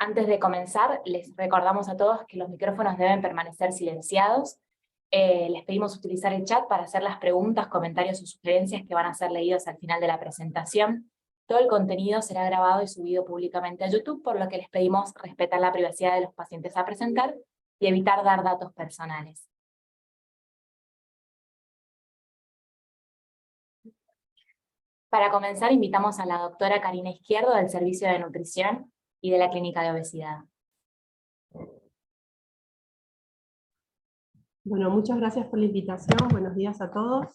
Antes de comenzar, les recordamos a todos que los micrófonos deben permanecer silenciados. Les pedimos utilizar el chat para hacer las preguntas, comentarios o sugerencias que van a ser leídos al final de la presentación. Todo el contenido será grabado y subido públicamente a YouTube, por lo que les pedimos respetar la privacidad de los pacientes a presentar y evitar dar datos personales. Para comenzar, invitamos a la doctora Karina Izquierdo del Servicio de Nutrición y de la Clínica de Obesidad. Bueno, muchas gracias por la invitación. Buenos días a todos.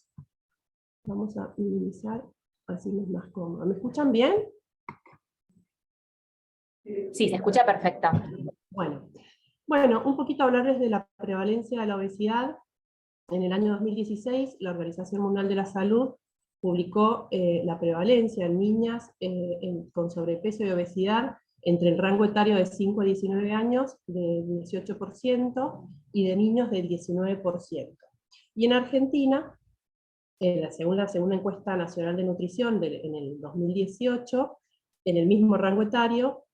Vamos a minimizar, así es más cómodo. ¿Me escuchan bien? Sí, se escucha perfecto. Bueno, un poquito hablarles de la prevalencia de la obesidad. En el año 2016, la Organización Mundial de la Salud publicó la prevalencia en niñas con sobrepeso y obesidad entre el rango etario de 5 a 19 años de 18% y de niños de 19%. Y en Argentina, según la segunda encuesta nacional de nutrición en el 2018, en el mismo rango etario,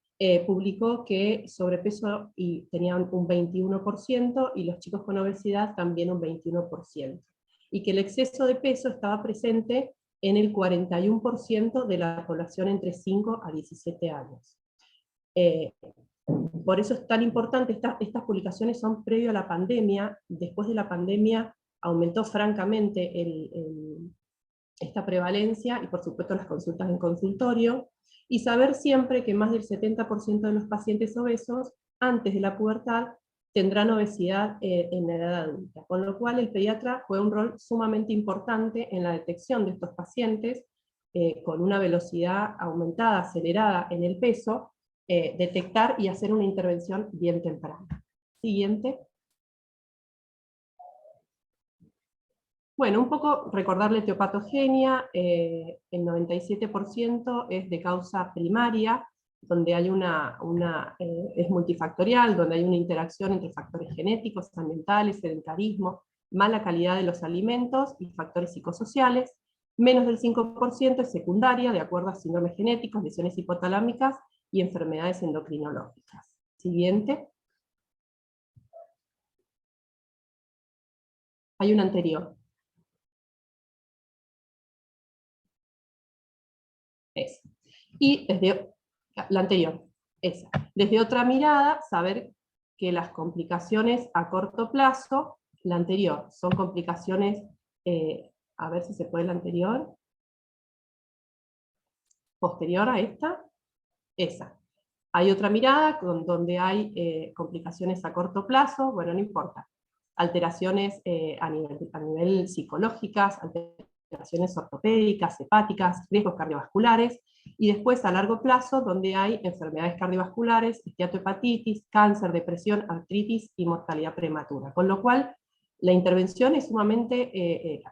publicó que sobrepeso tenían un 21% y los chicos con obesidad también un 21%. Y que el exceso de peso estaba presente en el 41% de la población entre 5 a 17 años. Por eso es tan importante, estas publicaciones son previo a la pandemia. Después de la pandemia aumentó francamente esta prevalencia, y por supuesto las consultas en consultorio, y saber siempre que más del 70% de los pacientes obesos, antes de la pubertad, tendrán obesidad en la edad adulta, con lo cual el pediatra juega un rol sumamente importante en la detección de estos pacientes, con una velocidad aumentada, acelerada en el peso, detectar y hacer una intervención bien temprana. Siguiente. Bueno, un poco recordarle etiopatogenia. El 97% es de causa primaria, donde hay es multifactorial, donde hay una interacción entre factores genéticos, ambientales, sedentarismo, mala calidad de los alimentos y factores psicosociales. Menos del 5% es secundaria, de acuerdo a síndromes genéticos, lesiones hipotalámicas y enfermedades endocrinológicas. Siguiente. Hay una anterior. Esa. Y desde la anterior, esa. Desde otra mirada, saber que las complicaciones a corto plazo, la anterior, son complicaciones, a ver si se puede la anterior, posterior a esta, esa. Hay otra mirada donde hay complicaciones a corto plazo, bueno, no importa. Alteraciones a nivel psicológicas, alteraciones ortopédicas, hepáticas, riesgos cardiovasculares, y después a largo plazo donde hay enfermedades cardiovasculares, esteatohepatitis, cáncer, depresión, artritis y mortalidad prematura. Con lo cual, la intervención es sumamente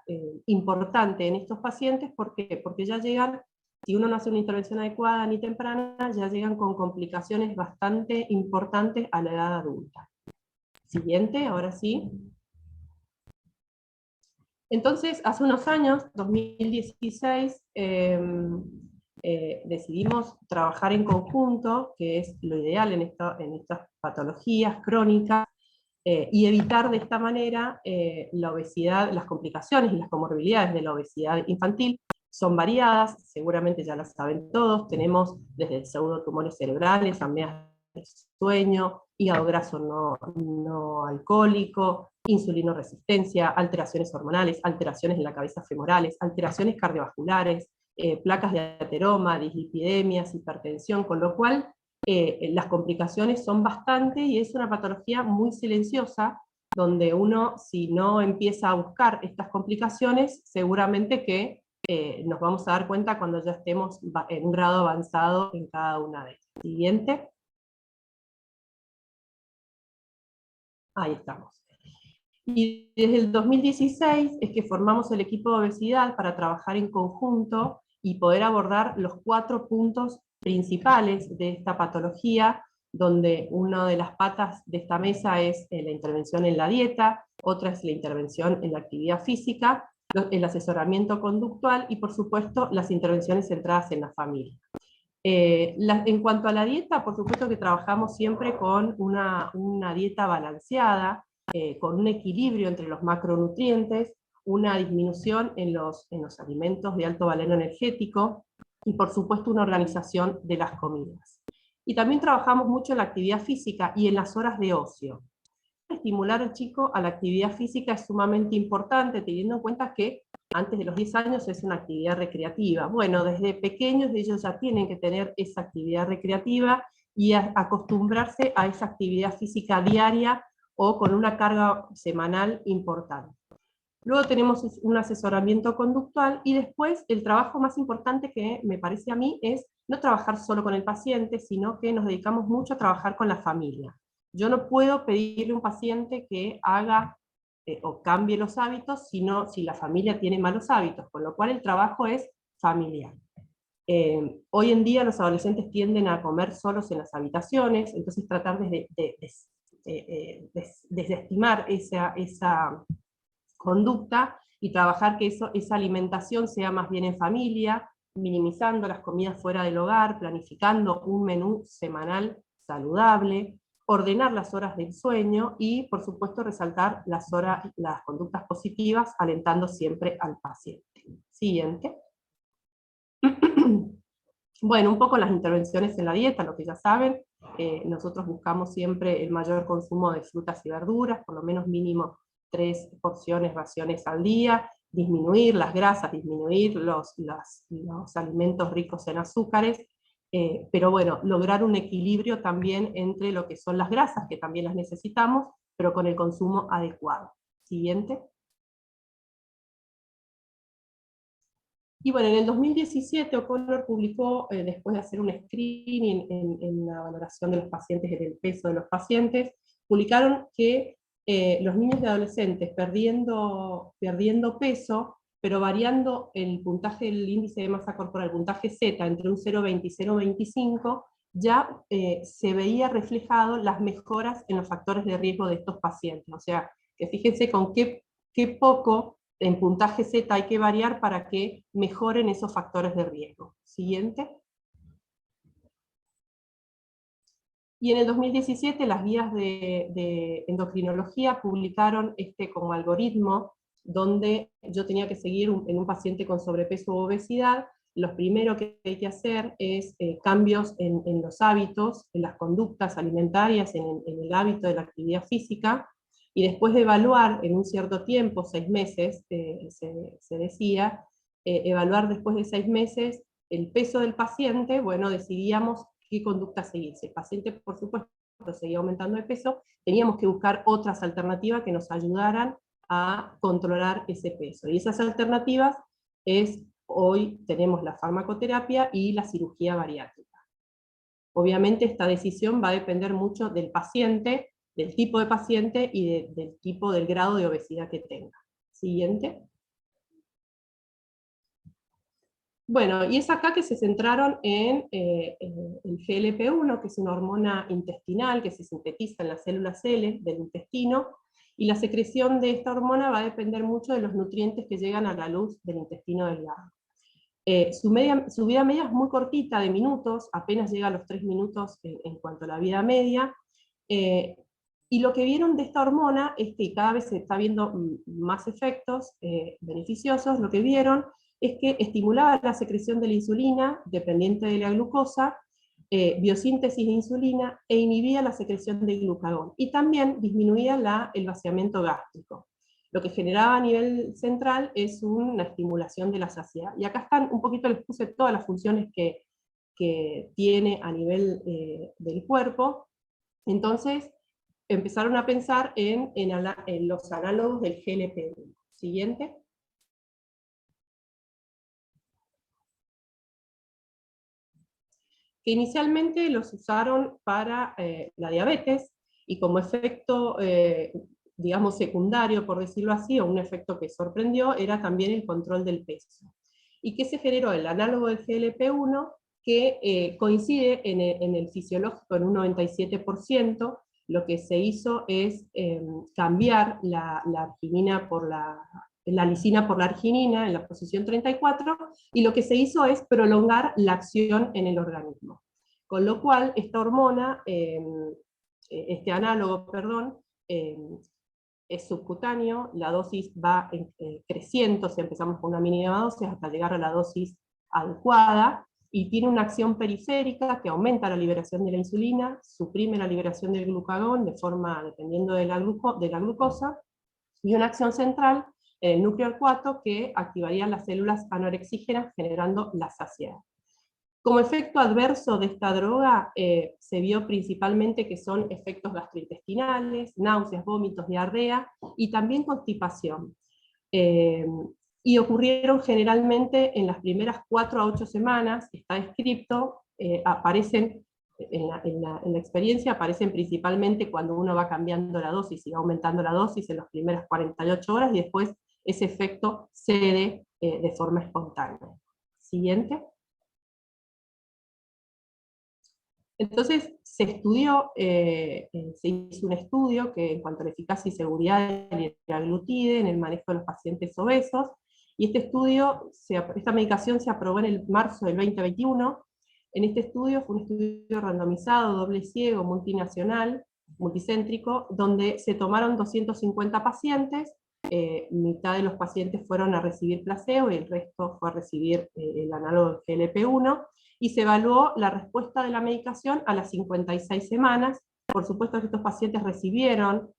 importante en estos pacientes. ¿Por qué? Porque ya llegan, si uno no hace una intervención adecuada ni temprana, ya llegan con complicaciones bastante importantes a la edad adulta. Siguiente, ahora sí. Entonces, hace unos años, 2016, decidimos trabajar en conjunto, que es lo ideal en estas patologías crónicas, y evitar de esta manera la obesidad, las complicaciones y las comorbilidades de la obesidad infantil. Son variadas, seguramente ya las saben todos. Tenemos desde pseudotumores cerebrales, apneas del sueño, hígado graso no alcohólico, insulinoresistencia, alteraciones hormonales, alteraciones en la cabeza femorales, alteraciones cardiovasculares, placas de ateroma, dislipidemias, hipertensión, con lo cual las complicaciones son bastantes y es una patología muy silenciosa, donde uno, si no empieza a buscar estas complicaciones, seguramente que nos vamos a dar cuenta cuando ya estemos en un grado avanzado en cada una de ellas. Siguiente. Ahí estamos. Y desde el 2016 es que formamos el equipo de obesidad para trabajar en conjunto y poder abordar los 4 puntos principales de esta patología, donde una de las patas de esta mesa es la intervención en la dieta, otra es la intervención en la actividad física, el asesoramiento conductual y por supuesto las intervenciones centradas en la familia. En cuanto a la dieta, por supuesto que trabajamos siempre con una dieta balanceada, con un equilibrio entre los macronutrientes, una disminución en los alimentos de alto valor energético, y por supuesto una organización de las comidas. Y también trabajamos mucho en la actividad física y en las horas de ocio. Estimular al chico a la actividad física es sumamente importante, teniendo en cuenta que antes de los 10 años es una actividad recreativa. Bueno, desde pequeños ellos ya tienen que tener esa actividad recreativa y acostumbrarse a esa actividad física diaria o con una carga semanal importante. Luego tenemos un asesoramiento conductual, y después el trabajo más importante que me parece a mí es no trabajar solo con el paciente, sino que nos dedicamos mucho a trabajar con la familia. Yo no puedo pedirle a un paciente que haga o cambie los hábitos, sino si la familia tiene malos hábitos, con lo cual el trabajo es familiar. Hoy en día los adolescentes tienden a comer solos en las habitaciones, entonces tratar de desestimar esa conducta y trabajar que esa alimentación sea más bien en familia, minimizando las comidas fuera del hogar, planificando un menú semanal saludable, ordenar las horas del sueño y, por supuesto, resaltar las conductas positivas, alentando siempre al paciente. Siguiente. Bueno, un poco las intervenciones en la dieta, lo que ya saben, nosotros buscamos siempre el mayor consumo de frutas y verduras, por lo menos mínimo 3 porciones, raciones al día, disminuir las grasas, disminuir los alimentos ricos en azúcares, pero bueno, lograr un equilibrio también entre lo que son las grasas, que también las necesitamos, pero con el consumo adecuado. Siguiente. Y bueno, en el 2017 O'Connor publicó, después de hacer un screening en la valoración de los pacientes, en el peso de los pacientes, publicaron que los niños y adolescentes perdiendo peso, pero variando el puntaje del índice de masa corporal, el puntaje Z, entre un 0,20 y 0,25, ya se veía reflejado las mejoras en los factores de riesgo de estos pacientes. O sea, que fíjense con qué poco en puntaje Z hay que variar para que mejoren esos factores de riesgo. Siguiente. Y en el 2017 las guías de endocrinología publicaron como algoritmo donde yo tenía que seguir en un paciente con sobrepeso u obesidad. Lo primero que hay que hacer es cambios en los hábitos, en las conductas alimentarias, en el hábito de la actividad física, y después de evaluar en un cierto tiempo, 6 meses, se decía, evaluar después de 6 meses el peso del paciente, bueno, decidíamos qué conducta seguir. Si el paciente, por supuesto, seguía aumentando de peso, teníamos que buscar otras alternativas que nos ayudaran a controlar ese peso. Y esas alternativas hoy tenemos la farmacoterapia y la cirugía bariátrica. Obviamente esta decisión va a depender mucho del paciente, del tipo de paciente y del grado de obesidad que tenga. Siguiente. Bueno, y es acá que se centraron en el GLP-1, que es una hormona intestinal que se sintetiza en las células L del intestino, y la secreción de esta hormona va a depender mucho de los nutrientes que llegan a la luz del intestino delgado. Su vida media es muy cortita, de minutos, apenas llega a los 3 minutos en cuanto a la vida media, y lo que vieron de esta hormona es que cada vez se está viendo más efectos beneficiosos. Lo que vieron es que estimulaba la secreción de la insulina, dependiente de la glucosa, biosíntesis de insulina, e inhibía la secreción de glucagón, y también disminuía el vaciamiento gástrico. Lo que generaba a nivel central es una estimulación de la saciedad. Y acá están, un poquito les puse todas las funciones que tiene a nivel del cuerpo. Entonces, empezaron a pensar en los análogos del GLP-1. Siguiente. Que inicialmente los usaron para la diabetes, y como efecto, digamos, secundario, por decirlo así, o un efecto que sorprendió, era también el control del peso. ¿Y qué se generó? El análogo del GLP-1, que coincide en el fisiológico en un 97%, lo que se hizo es cambiar la arginina por la la lisina por la arginina en la posición 34, y lo que se hizo es prolongar la acción en el organismo. Con lo cual, esta hormona, este análogo, perdón, es subcutáneo, la dosis va creciendo, si empezamos con una mínima dosis hasta llegar a la dosis adecuada, y tiene una acción periférica que aumenta la liberación de la insulina, suprime la liberación del glucagón de forma dependiendo de la glucosa, y una acción central en el núcleo 4 que activaría las células anorexígenas generando la saciedad. Como efecto adverso de esta droga, se vio principalmente que son efectos gastrointestinales, náuseas, vómitos, diarrea, y también constipación. Y ocurrieron generalmente en las primeras 4 a 8 semanas, está descrito, aparecen, en la experiencia aparecen principalmente cuando uno va cambiando la dosis y va aumentando la dosis en las primeras 48 horas, y después ese efecto cede de forma espontánea. Siguiente. Entonces se estudió, se hizo un estudio que en cuanto a la eficacia y seguridad del liraglutide en el manejo de los pacientes obesos, y este estudio, esta medicación se aprobó en el marzo del 2021. En este estudio fue un estudio randomizado, doble ciego, multinacional, multicéntrico, donde se tomaron 250 pacientes, mitad de los pacientes fueron a recibir placebo y el resto fue a recibir el análogo del GLP-1, y se evaluó la respuesta de la medicación a las 56 semanas. Por supuesto que estos pacientes recibieron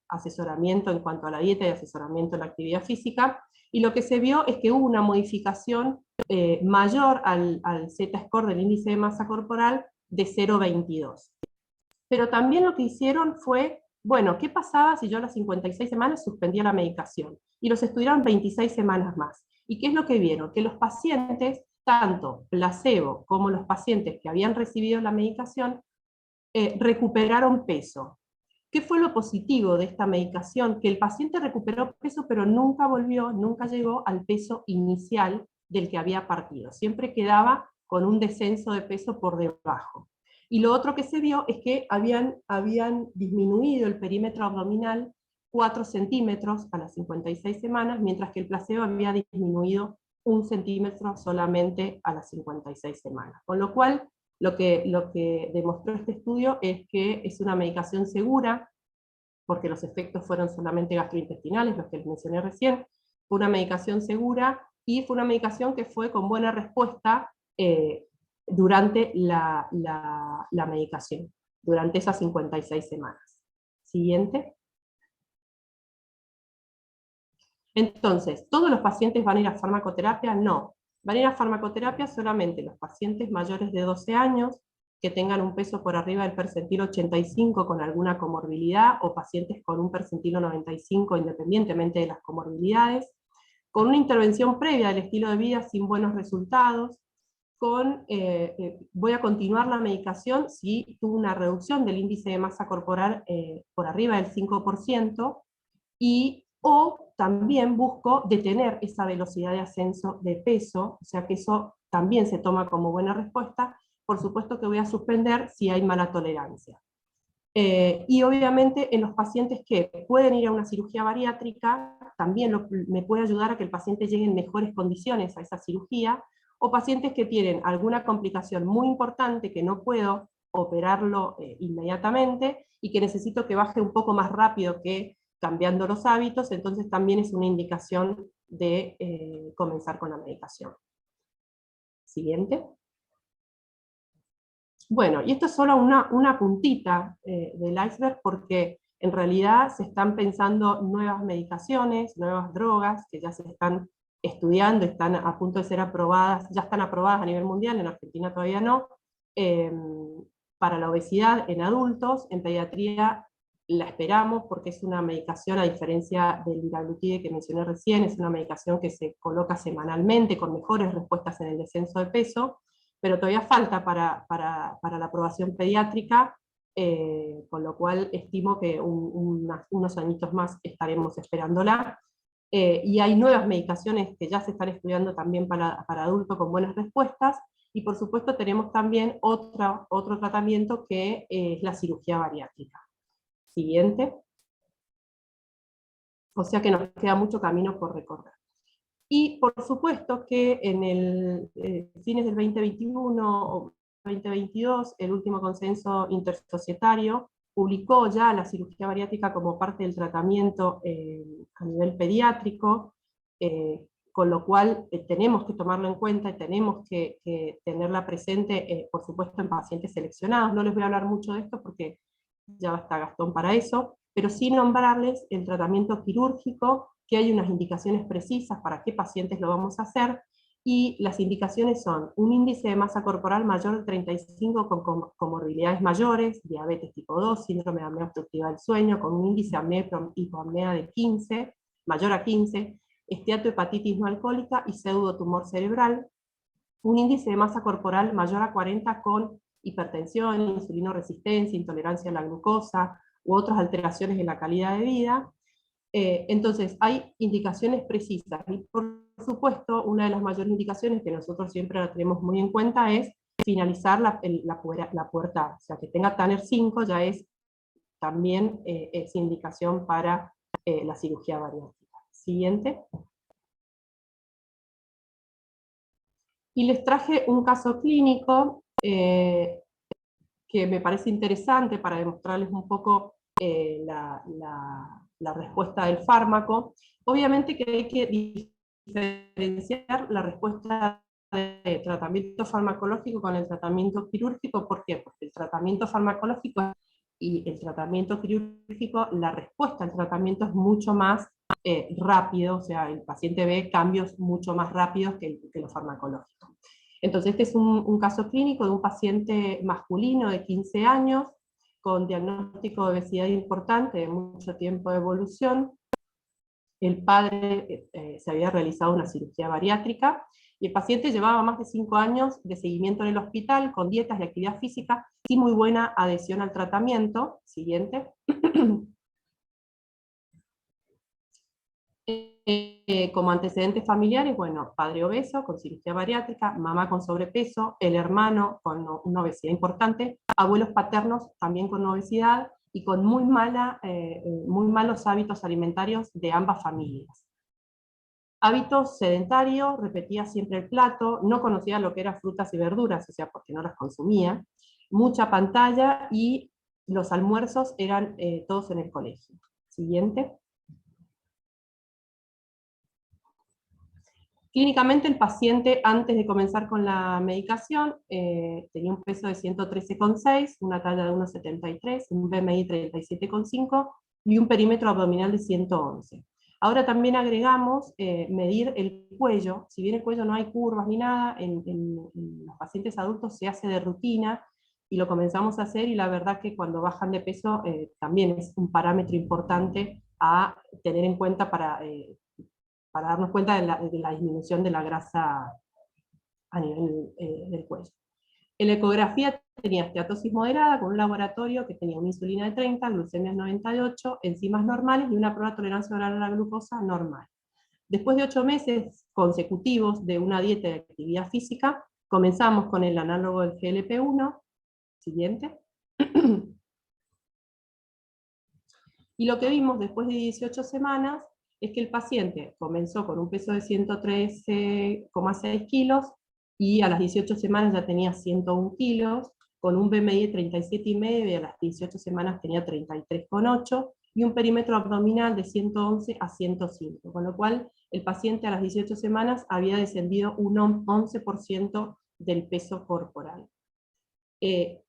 asesoramiento en cuanto a la dieta y asesoramiento en la actividad física, y lo que se vio es que hubo una modificación mayor al Z-score del índice de masa corporal de 0,22. Pero también lo que hicieron fue, bueno, ¿qué pasaba si yo a las 56 semanas suspendía la medicación? Y los estudiaron 26 semanas más. ¿Y qué es lo que vieron? Que los pacientes, tanto placebo como los pacientes que habían recibido la medicación, recuperaron peso. ¿Qué fue lo positivo de esta medicación? Que el paciente recuperó peso, pero nunca volvió, nunca llegó al peso inicial del que había partido. Siempre quedaba con un descenso de peso por debajo. Y lo otro que se vio es que habían disminuido el perímetro abdominal 4 centímetros a las 56 semanas, mientras que el placebo había disminuido 1 centímetro solamente a las 56 semanas. Con lo cual, lo que demostró este estudio es que es una medicación segura, porque los efectos fueron solamente gastrointestinales, los que les mencioné recién. Fue una medicación segura, y fue una medicación que fue con buena respuesta durante la medicación, durante esas 56 semanas. Siguiente. Entonces, ¿todos los pacientes van a ir a farmacoterapia? No. Van a ir a farmacoterapia solamente los pacientes mayores de 12 años, que tengan un peso por arriba del percentil 85 con alguna comorbilidad, o pacientes con un percentil 95 independientemente de las comorbilidades, con una intervención previa del estilo de vida sin buenos resultados, voy a continuar la medicación si tuvo una reducción del índice de masa corporal por arriba del 5%, o también busco detener esa velocidad de ascenso de peso, o sea que eso también se toma como buena respuesta. Por supuesto que voy a suspender si hay mala tolerancia. Y obviamente en los pacientes que pueden ir a una cirugía bariátrica, también me puede ayudar a que el paciente llegue en mejores condiciones a esa cirugía, o pacientes que tienen alguna complicación muy importante que no puedo operarlo inmediatamente, y que necesito que baje un poco más rápido que cambiando los hábitos, entonces también es una indicación de comenzar con la medicación. Siguiente. Bueno, y esto es solo una puntita del iceberg, porque en realidad se están pensando nuevas medicaciones, nuevas drogas, que ya se están estudiando, están a punto de ser aprobadas, ya están aprobadas a nivel mundial, en Argentina todavía no, para la obesidad en adultos. En pediatría la esperamos, porque es una medicación, a diferencia del liraglutide que mencioné recién, es una medicación que se coloca semanalmente, con mejores respuestas en el descenso de peso, pero todavía falta para la aprobación pediátrica, con lo cual estimo que unos añitos más estaremos esperándola. Y hay nuevas medicaciones que ya se están estudiando también para adultos con buenas respuestas, y por supuesto tenemos también otro tratamiento que es la cirugía bariátrica. Siguiente. O sea que nos queda mucho camino por recorrer. Y por supuesto que en el fines del 2021 o 2022, el último consenso intersocietario publicó ya la cirugía bariátrica como parte del tratamiento a nivel pediátrico, con lo cual tenemos que tomarlo en cuenta y tenemos que tenerla presente, por supuesto, en pacientes seleccionados. No les voy a hablar mucho de esto porque ya está Gastón para eso, pero sí nombrarles el tratamiento quirúrgico, que hay unas indicaciones precisas para qué pacientes lo vamos a hacer, y las indicaciones son un índice de masa corporal mayor de 35 con comorbilidades mayores, diabetes tipo 2, síndrome de apnea obstructiva del sueño, con un índice de apnea y hipoapnea de 15, mayor a 15, esteatohepatitis no alcohólica y pseudotumor cerebral, un índice de masa corporal mayor a 40 con hipertensión, insulinoresistencia, intolerancia a la glucosa u otras alteraciones en la calidad de vida. Entonces, hay indicaciones precisas, y por supuesto, una de las mayores indicaciones que nosotros siempre la tenemos muy en cuenta es finalizar la pubertad, o sea, que tenga Tanner 5 ya es también es indicación para la cirugía bariátrica. Siguiente. Y les traje un caso clínico que me parece interesante para demostrarles un poco la respuesta del fármaco. Obviamente que hay que diferenciar la respuesta de tratamiento farmacológico con el tratamiento quirúrgico. ¿Por qué? Porque el tratamiento farmacológico y el tratamiento quirúrgico, la respuesta al tratamiento es mucho más rápido, o sea, el paciente ve cambios mucho más rápidos que lo farmacológico. Entonces, este es un caso clínico de un paciente masculino de 15 años, con diagnóstico de obesidad importante, de mucho tiempo de evolución. El padre se había realizado una cirugía bariátrica, y el paciente llevaba más de 5 años de seguimiento en el hospital, con dietas y actividad física, y muy buena adhesión al tratamiento. Siguiente. Como antecedentes familiares, bueno, padre obeso con cirugía bariátrica, mamá con sobrepeso, el hermano con una obesidad importante, abuelos paternos también con obesidad y con muy malos hábitos alimentarios de ambas familias. Hábitos sedentarios, repetía siempre el plato, no conocía lo que eran frutas y verduras, o sea, porque no las consumía, mucha pantalla, y los almuerzos eran todos en el colegio. Siguiente. Clínicamente, el paciente, antes de comenzar con la medicación, tenía un peso de 113,6, una talla de 1,73, un BMI 37,5 y un perímetro abdominal de 111. Ahora también agregamos medir el cuello. Si bien el cuello no hay curvas ni nada, en los pacientes adultos se hace de rutina, y lo comenzamos a hacer, y la verdad que cuando bajan de peso también es un parámetro importante a tener en cuenta para darnos cuenta de la disminución de la grasa a nivel del cuello. En la ecografía tenía esteatosis moderada, con un laboratorio que tenía una insulina de 30, glucemias 98, enzimas normales y una prueba de tolerancia oral a la glucosa normal. Después de 8 meses consecutivos de una dieta de actividad física, comenzamos con el análogo del GLP-1, siguiente. Y lo que vimos después de 18 semanas es que el paciente comenzó con un peso de 113,6 kilos, y a las 18 semanas ya tenía 101 kilos, con un BMI de 37,5, y a las 18 semanas tenía 33,8, y un perímetro abdominal de 111 a 105, con lo cual el paciente a las 18 semanas había descendido un 11% del peso corporal. ¿Qué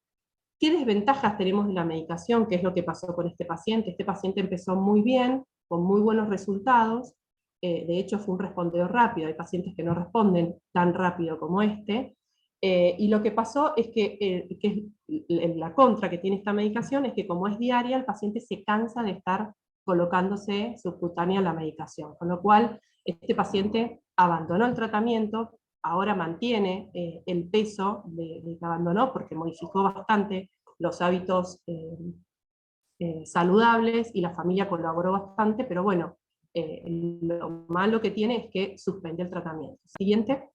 desventajas tenemos de la medicación? ¿Qué es lo que pasó con este paciente? Este paciente empezó muy bien, con muy buenos resultados, de hecho fue un respondedor rápido, hay pacientes que no responden tan rápido como este, y lo que pasó es que la contra que tiene esta medicación es que, como es diaria, el paciente se cansa de estar colocándose subcutánea la medicación, con lo cual este paciente abandonó el tratamiento. Ahora mantiene el peso de que abandonó, porque modificó bastante los hábitos saludables, y la familia colaboró bastante, pero bueno, lo malo que tiene es que suspendió el tratamiento. Siguiente.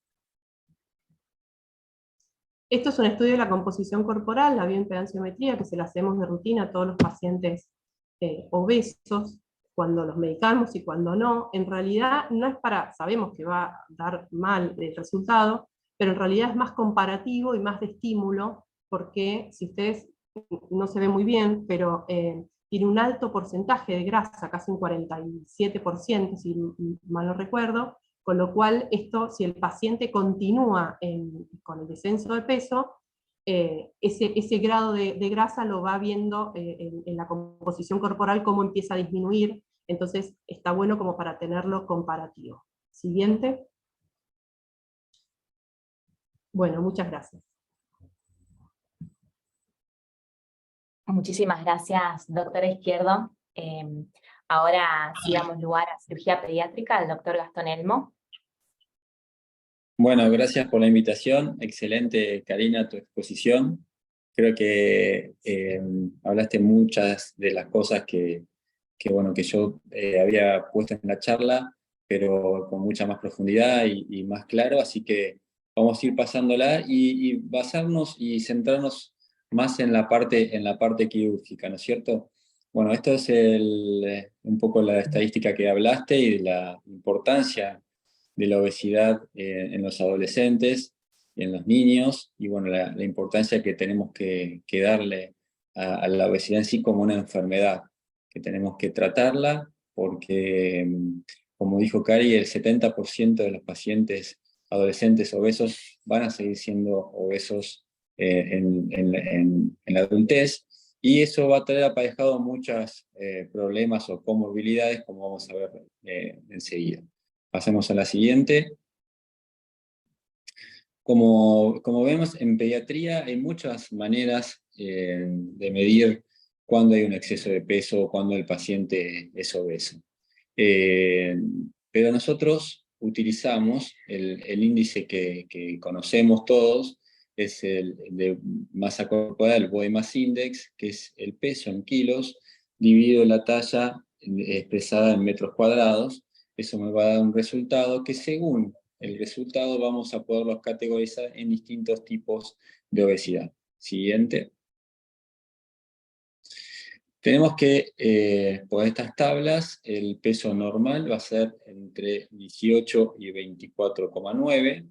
Esto es un estudio de la composición corporal, la bioimpedanciometría, que se la hacemos de rutina a todos los pacientes obesos. cuando los medicamos y cuando no, en realidad no es sabemos que va a dar mal el resultado, pero en realidad es más comparativo y más de estímulo, porque si ustedes no se ven muy bien, pero tiene un alto porcentaje de grasa, casi un 47%, si mal no recuerdo, con lo cual esto, si el paciente continúa con el descenso de peso, ese grado de grasa lo va viendo en la composición corporal, cómo empieza a disminuir, entonces está bueno como para tenerlo comparativo. Siguiente. Bueno, muchas gracias. Muchísimas gracias, doctora Izquierdo. Ahora sí damos lugar a cirugía pediátrica al doctor Gastón Elmo. Bueno, gracias por la invitación. Excelente, Karina, tu exposición. Creo que hablaste muchas de las cosas que yo había puesto en la charla, pero con mucha más profundidad y más claro, así que vamos a ir pasándola y basarnos y centrarnos más en la parte quirúrgica, ¿no es cierto? Bueno, esto es un poco la estadística que hablaste y de la importancia de la obesidad en los adolescentes y en los niños, y bueno, la importancia que tenemos que darle a la obesidad en sí como una enfermedad, que tenemos que tratarla, porque, como dijo Cari, el 70% de los pacientes adolescentes obesos van a seguir siendo obesos en la adultez, y eso va a traer aparejado muchos problemas o comorbilidades, como vamos a ver enseguida. Pasemos a la siguiente. Como vemos, en pediatría hay muchas maneras de medir cuándo hay un exceso de peso o cuándo el paciente es obeso. Pero nosotros utilizamos el índice que conocemos todos, es el de masa corporal, el Body Mass Index, que es el peso en kilos, dividido la talla expresada en metros cuadrados. Eso me va a dar un resultado que, según el resultado, vamos a poderlos categorizar en distintos tipos de obesidad. Siguiente. Tenemos que, por estas tablas, el peso normal va a ser entre 18 y 24,9.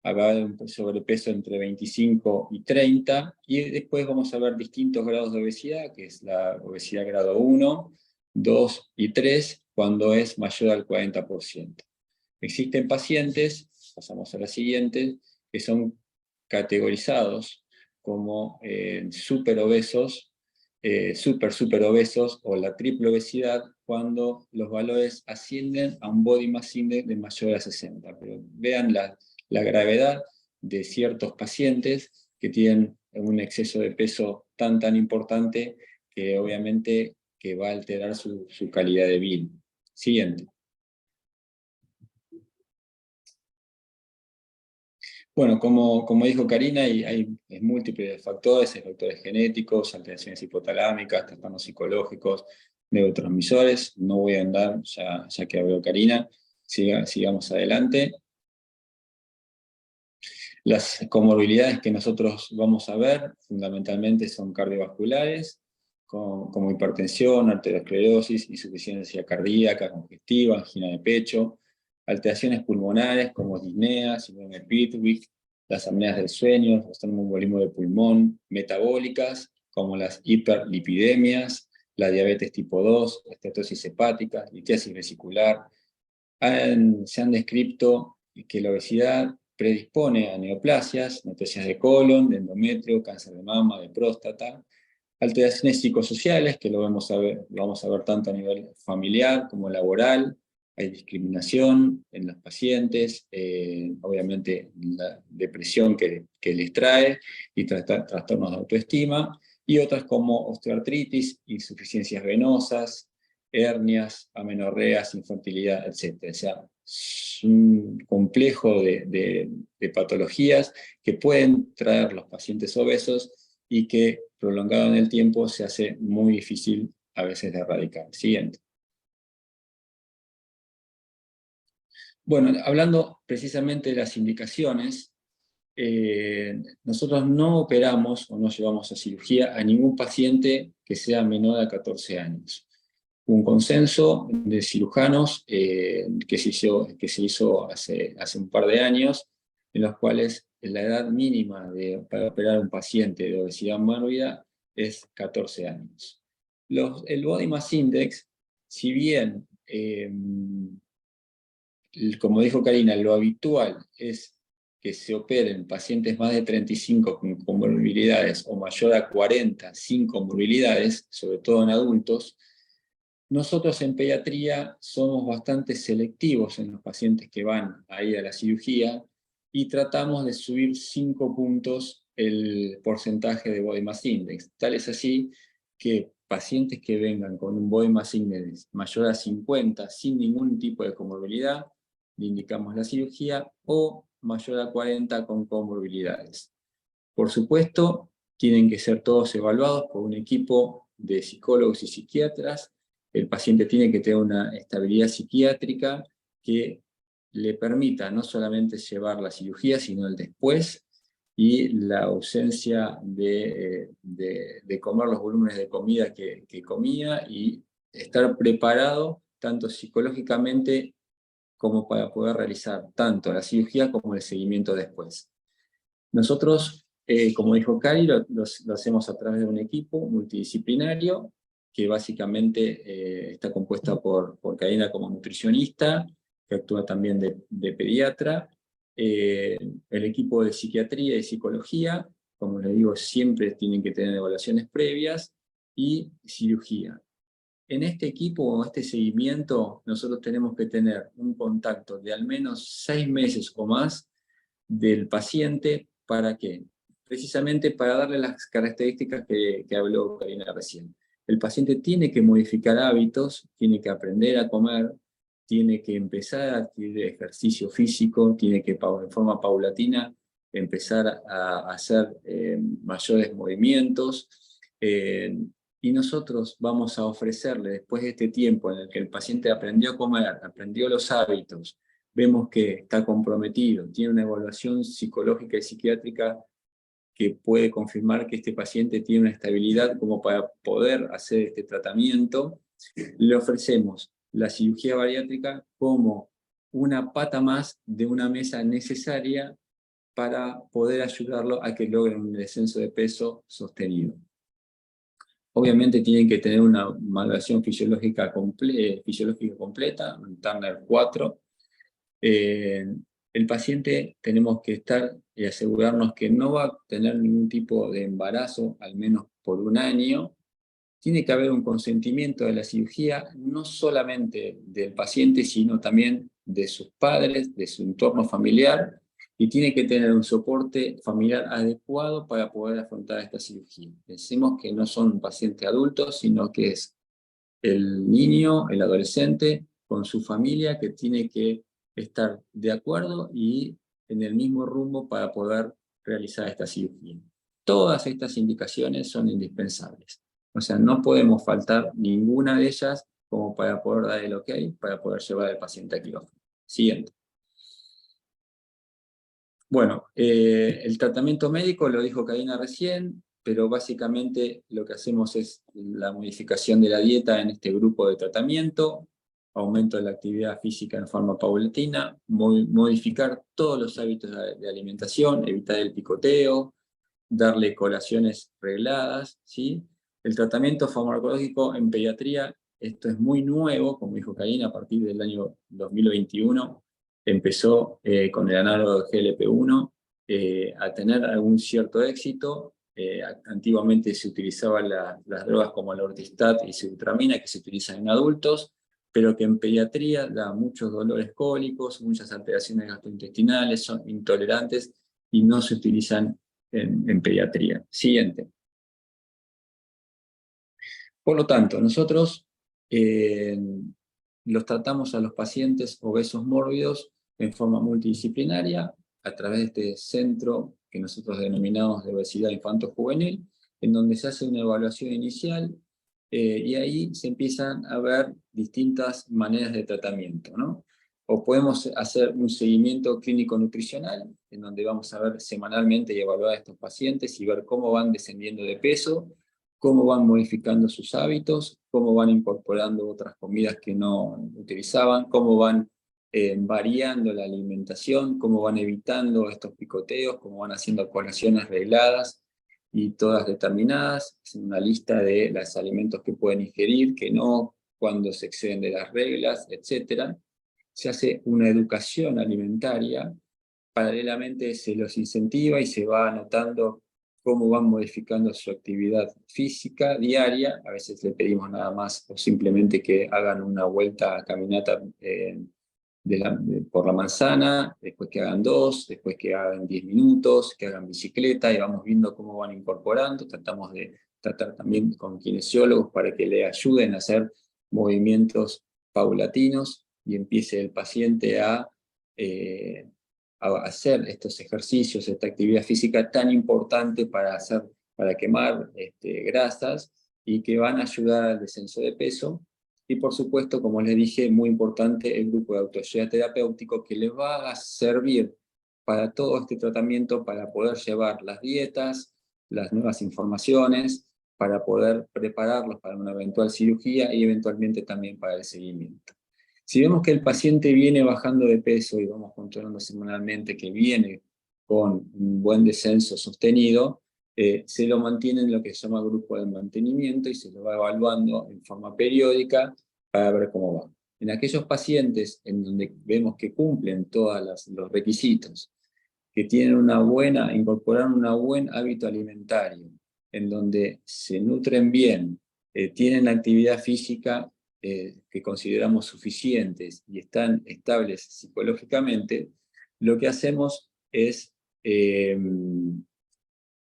Acá hay un sobrepeso entre 25 y 30. Y después vamos a ver distintos grados de obesidad, que es la obesidad grado 1, 2 y 3, cuando es mayor al 40%. Existen pacientes, pasamos a la siguiente, que son categorizados como superobesos, super obesos o la triple obesidad, cuando los valores ascienden a un body mass index de mayor a 60. Pero vean la gravedad de ciertos pacientes que tienen un exceso de peso tan importante que obviamente que va a alterar su calidad de vida. Siguiente. Bueno, como dijo Karina, hay múltiples factores, factores genéticos, alteraciones hipotalámicas, trastornos psicológicos, neurotransmisores. No voy a andar, ya que habló Karina, sigamos adelante. Las comorbilidades que nosotros vamos a ver, fundamentalmente son cardiovasculares, como hipertensión, arteriosclerosis, insuficiencia cardíaca, congestiva, angina de pecho, alteraciones pulmonares como disnea, síndrome de Pittwick, las apneas del sueño, los tromboembolismos de pulmón, metabólicas, como las hiperlipidemias, la diabetes tipo 2, estatosis hepática, litiasis vesicular. Se han descrito que la obesidad predispone a neoplasias, neoplasias de colon, de endometrio, cáncer de mama, de próstata, alteraciones psicosociales, que lo vamos a ver tanto a nivel familiar como laboral. Hay discriminación en los pacientes, obviamente la depresión que les trae, y trastornos de autoestima, y otras como osteoartritis, insuficiencias venosas, hernias, amenorreas, infertilidad, etc. O sea, es un complejo de patologías que pueden traer los pacientes obesos y que, prolongado en el tiempo, se hace muy difícil a veces de erradicar. Siguiente. Bueno, hablando precisamente de las indicaciones, nosotros no operamos o no llevamos a cirugía a ningún paciente que sea menor a 14 años. un consenso de cirujanos que se hizo hace un par de años, en los cuales la edad mínima para operar a un paciente de obesidad mórbida es 14 años. El Body Mass Index, si bien, como dijo Karina, lo habitual es que se operen pacientes más de 35 con comorbilidades o mayor a 40 sin comorbilidades, sobre todo en adultos, nosotros en pediatría somos bastante selectivos en los pacientes que van a ir a la cirugía y tratamos de subir 5 puntos el porcentaje de Body Mass Index. Tal es así que pacientes que vengan con un Body Mass Index mayor a 50 sin ningún tipo de comorbilidad, le indicamos la cirugía, o mayor a 40 con comorbilidades. Por supuesto, tienen que ser todos evaluados por un equipo de psicólogos y psiquiatras. El paciente tiene que tener una estabilidad psiquiátrica que le permita no solamente llevar la cirugía, sino el después, y la ausencia de comer los volúmenes de comida que comía, y estar preparado tanto psicológicamente como para poder realizar tanto la cirugía como el seguimiento después. Nosotros, como dijo Cari, lo hacemos a través de un equipo multidisciplinario, que básicamente está compuesta por Karina como nutricionista, que actúa también de pediatra, el equipo de psiquiatría y psicología, como les digo, siempre tienen que tener evaluaciones previas, y cirugía. En este equipo o este seguimiento, nosotros tenemos que tener un contacto de al menos 6 meses o más del paciente. ¿Para qué? Precisamente para darle las características que habló Karina recién. El paciente tiene que modificar hábitos, tiene que aprender a comer, tiene que empezar a adquirir ejercicio físico, tiene que en forma paulatina empezar a hacer mayores movimientos, y nosotros vamos a ofrecerle, después de este tiempo en el que el paciente aprendió a comer, aprendió los hábitos, vemos que está comprometido, tiene una evaluación psicológica y psiquiátrica que puede confirmar que este paciente tiene una estabilidad como para poder hacer este tratamiento, le ofrecemos la cirugía bariátrica como una pata más de una mesa necesaria para poder ayudarlo a que logre un descenso de peso sostenido. Obviamente tienen que tener una valoración fisiológica completa, un Turner 4. El paciente tenemos que estar y asegurarnos que no va a tener ningún tipo de embarazo, al menos por un año. Tiene que haber un consentimiento de la cirugía, no solamente del paciente, sino también de sus padres, de su entorno familiar, y tiene que tener un soporte familiar adecuado para poder afrontar esta cirugía. Decimos que no son pacientes adultos, sino que es el niño, el adolescente, con su familia, que tiene que estar de acuerdo y en el mismo rumbo para poder realizar esta cirugía. Todas estas indicaciones son indispensables. O sea, no podemos faltar ninguna de ellas como para poder dar el ok, para poder llevar al paciente a quirófano. Siguiente. Bueno, el tratamiento médico lo dijo Karina recién, pero básicamente lo que hacemos es la modificación de la dieta en este grupo de tratamiento, aumento de la actividad física en forma paulatina, modificar todos los hábitos de alimentación, evitar el picoteo, darle colaciones regladas, ¿sí? El tratamiento farmacológico en pediatría, esto es muy nuevo, como dijo Karina, a partir del año 2021, empezó con el análogo de GLP-1 a tener algún cierto éxito. Antiguamente se utilizaban las drogas como la ortistat y sibutramina, que se utilizan en adultos, pero que en pediatría da muchos dolores cólicos, muchas alteraciones gastrointestinales, son intolerantes y no se utilizan en pediatría. Siguiente. Por lo tanto, nosotros los tratamos a los pacientes obesos mórbidos en forma multidisciplinaria a través de este centro que nosotros denominamos de obesidad infanto-juvenil, en donde se hace una evaluación inicial y ahí se empiezan a ver distintas maneras de tratamiento, ¿no? O podemos hacer un seguimiento clínico-nutricional, en donde vamos a ver semanalmente y evaluar a estos pacientes y ver cómo van descendiendo de peso, cómo van modificando sus hábitos, cómo van incorporando otras comidas que no utilizaban, cómo van variando la alimentación, cómo van evitando estos picoteos, cómo van haciendo colaciones regladas y todas determinadas. Es una lista de los alimentos que pueden ingerir, que no, cuando se exceden de las reglas, etc. Se hace una educación alimentaria, paralelamente se los incentiva y se va anotando cómo van modificando su actividad física diaria. A veces le pedimos nada más o simplemente que hagan una vuelta a caminata por la manzana, después que hagan 2, después que hagan 10 minutos, que hagan bicicleta, y vamos viendo cómo van incorporando. Tratamos de tratar también con kinesiólogos para que le ayuden a hacer movimientos paulatinos y empiece el paciente a hacer estos ejercicios, esta actividad física tan importante para quemar grasas, y que van a ayudar al descenso de peso. Y por supuesto, como les dije, muy importante el grupo de autoayuda terapéutico, que les va a servir para todo este tratamiento, para poder llevar las dietas, las nuevas informaciones, para poder prepararlos para una eventual cirugía y eventualmente también para el seguimiento. Si vemos que el paciente viene bajando de peso y vamos controlando semanalmente que viene con un buen descenso sostenido, se lo mantiene en lo que se llama grupo de mantenimiento y se lo va evaluando en forma periódica para ver cómo va. En aquellos pacientes en donde vemos que cumplen todos los requisitos, que tienen incorporan un buen hábito alimentario, en donde se nutren bien, tienen actividad física que consideramos suficientes y están estables psicológicamente, lo que hacemos es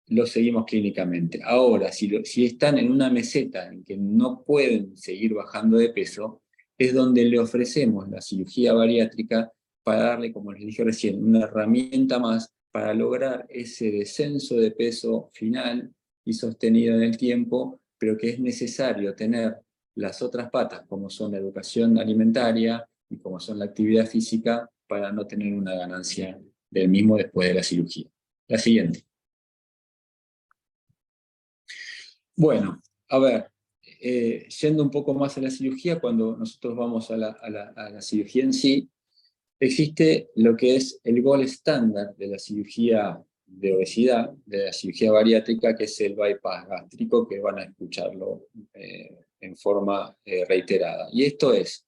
lo seguimos clínicamente. Ahora, si están en una meseta en que no pueden seguir bajando de peso, es donde le ofrecemos la cirugía bariátrica para darle, como les dije recién, una herramienta más para lograr ese descenso de peso final y sostenido en el tiempo, pero que es necesario tener las otras patas, como son la educación alimentaria y como son la actividad física, para no tener una ganancia del mismo después de la cirugía. La siguiente. Bueno, a ver, yendo un poco más a la cirugía, cuando nosotros vamos a la cirugía en sí, existe lo que es el gold estándar de la cirugía de obesidad, de la cirugía bariátrica, que es el bypass gástrico, que van a escucharlo en forma reiterada. Y esto es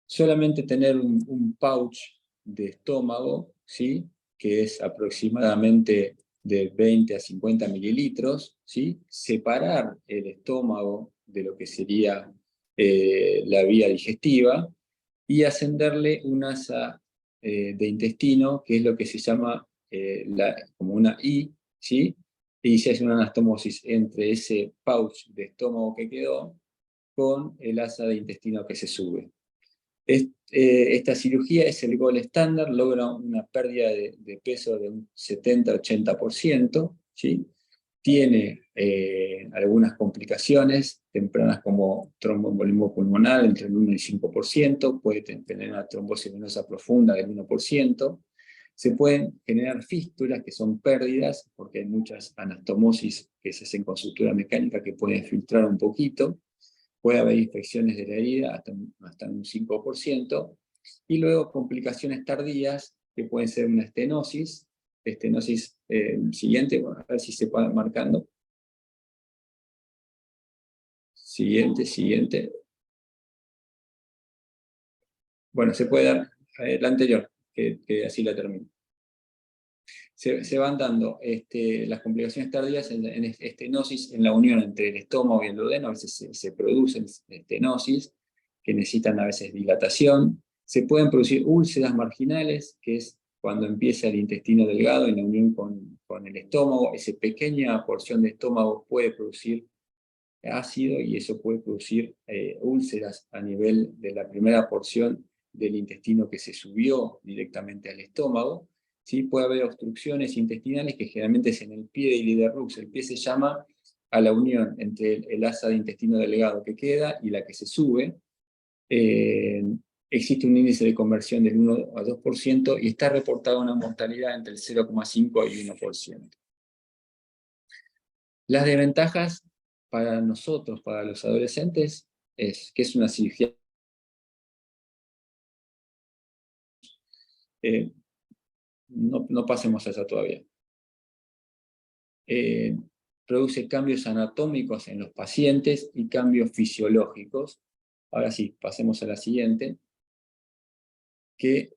solamente tener un pouch de estómago, ¿sí?, que es aproximadamente de 20 a 50 mililitros, ¿sí?, separar el estómago de lo que sería la vía digestiva, y ascenderle un asa de intestino, que es lo que se llama como una I, ¿sí?, y se hace una anastomosis entre ese pouch de estómago que quedó con el asa de intestino que se sube. Esta cirugía es el gold estándar, logra una pérdida de peso de un 70-80%, ¿sí? Tiene algunas complicaciones tempranas como tromboembolismo pulmonar entre el 1 y el 5%, puede tener una trombosis venosa profunda del 1%, se pueden generar fístulas, que son pérdidas, porque hay muchas anastomosis que se hacen con sutura mecánica que pueden filtrar un poquito, puede haber infecciones de la herida hasta un 5%, y luego complicaciones tardías, que pueden ser una estenosis siguiente, bueno, a ver si se puede marcando. Siguiente. Bueno, se puede dar la anterior, que así la termino. Se van dando las complicaciones tardías en estenosis, en la unión entre el estómago y el duodeno. A veces se producen estenosis, que necesitan a veces dilatación. Se pueden producir úlceras marginales, que es cuando empieza el intestino delgado en la unión con el estómago. Esa pequeña porción de estómago puede producir ácido, y eso puede producir úlceras a nivel de la primera porción del intestino que se subió directamente al estómago. ¿Sí? Puede haber obstrucciones intestinales, que generalmente es en el pie de Iliderrux. El pie se llama a la unión entre el asa de intestino delgado que queda y la que se sube. Existe un índice de conversión del 1 a 2%, y está reportada una mortalidad entre el 0,5 y 1%. Las desventajas para nosotros, para los adolescentes, es que es una cirugía no pasemos a esa todavía. Produce cambios anatómicos en los pacientes y cambios fisiológicos. Ahora sí, pasemos a la siguiente, que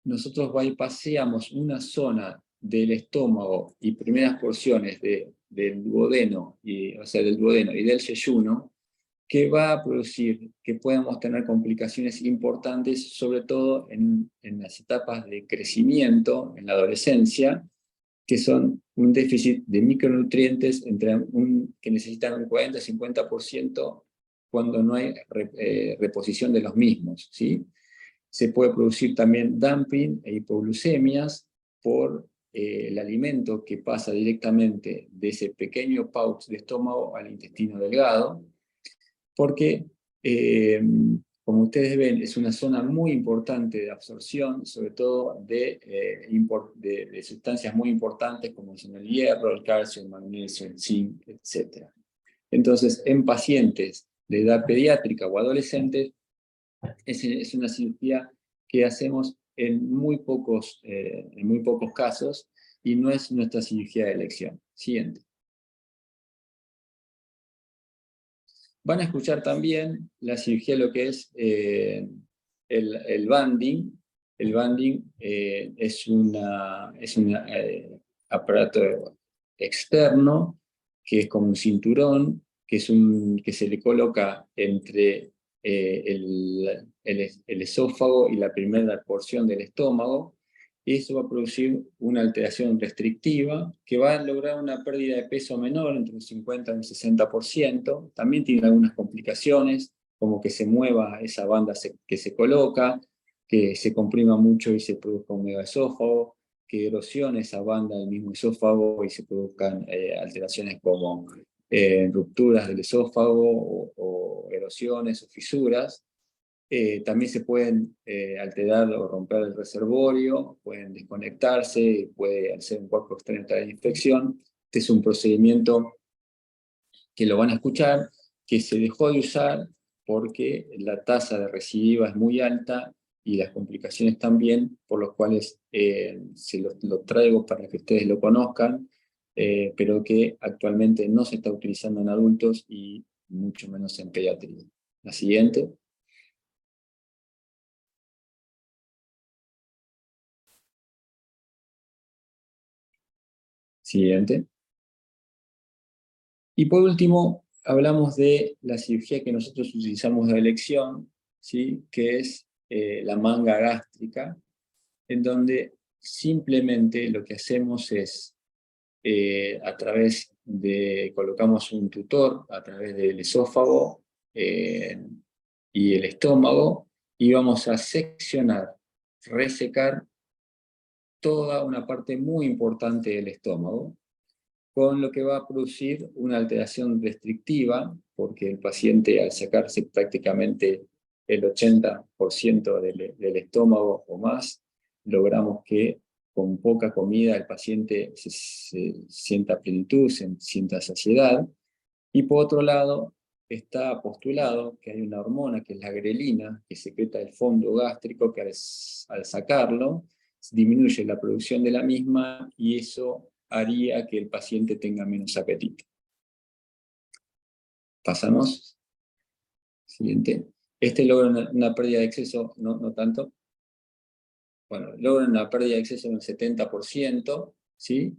nosotros bypaseamos una zona del estómago y primeras porciones del duodeno, o sea, del duodeno y del yeyuno, que va a producir que podamos tener complicaciones importantes, sobre todo en las etapas de crecimiento, en la adolescencia, que son un déficit de micronutrientes que necesitan un 40-50% cuando no hay reposición de los mismos, ¿sí? Se puede producir también dumping e hipoglucemias por el alimento que pasa directamente de ese pequeño pouch de estómago al intestino delgado, porque, como ustedes ven, es una zona muy importante de absorción, sobre todo de sustancias muy importantes como son el hierro, el calcio, el magnesio, el zinc, etc. Entonces, en pacientes de edad pediátrica o adolescentes, es una cirugía que hacemos en muy pocos casos y no es nuestra cirugía de elección. Siguiente. Van a escuchar también la cirugía, lo que es el banding. El banding es un aparato externo que es como un cinturón, que se le coloca entre el esófago y la primera porción del estómago. Y eso va a producir una alteración restrictiva que va a lograr una pérdida de peso menor, entre un 50 y un 60%. También tiene algunas complicaciones, como que se mueva esa banda que se coloca, que se comprima mucho y se produzca un megaesófago, que erosione esa banda del mismo esófago y se produzcan alteraciones como rupturas del esófago o erosiones o fisuras. También se pueden alterar o romper el reservorio, pueden desconectarse, puede ser un cuerpo extraño de la infección. Este es un procedimiento que lo van a escuchar, que se dejó de usar porque la tasa de recidiva es muy alta y las complicaciones también, por los cuales se lo traigo para que ustedes lo conozcan, pero que actualmente no se está utilizando en adultos y mucho menos en pediatría. La siguiente. Siguiente. Y por último, hablamos de la cirugía que nosotros utilizamos de elección, ¿sí? Que es la manga gástrica, en donde simplemente lo que hacemos es, colocamos un tutor a través del esófago y el estómago, y vamos a seccionar, resecar toda una parte muy importante del estómago, con lo que va a producir una alteración restrictiva, porque el paciente al sacarse prácticamente el 80% del estómago o más, logramos que con poca comida el paciente se sienta plenitud, se sienta saciedad, y por otro lado está postulado que hay una hormona que es la grelina, que secreta el fondo gástrico, que al sacarlo disminuye la producción de la misma y eso haría que el paciente tenga menos apetito. Pasamos. Siguiente. Este logra una pérdida de exceso, no tanto. Bueno, logra una pérdida de exceso del 70%, ¿sí?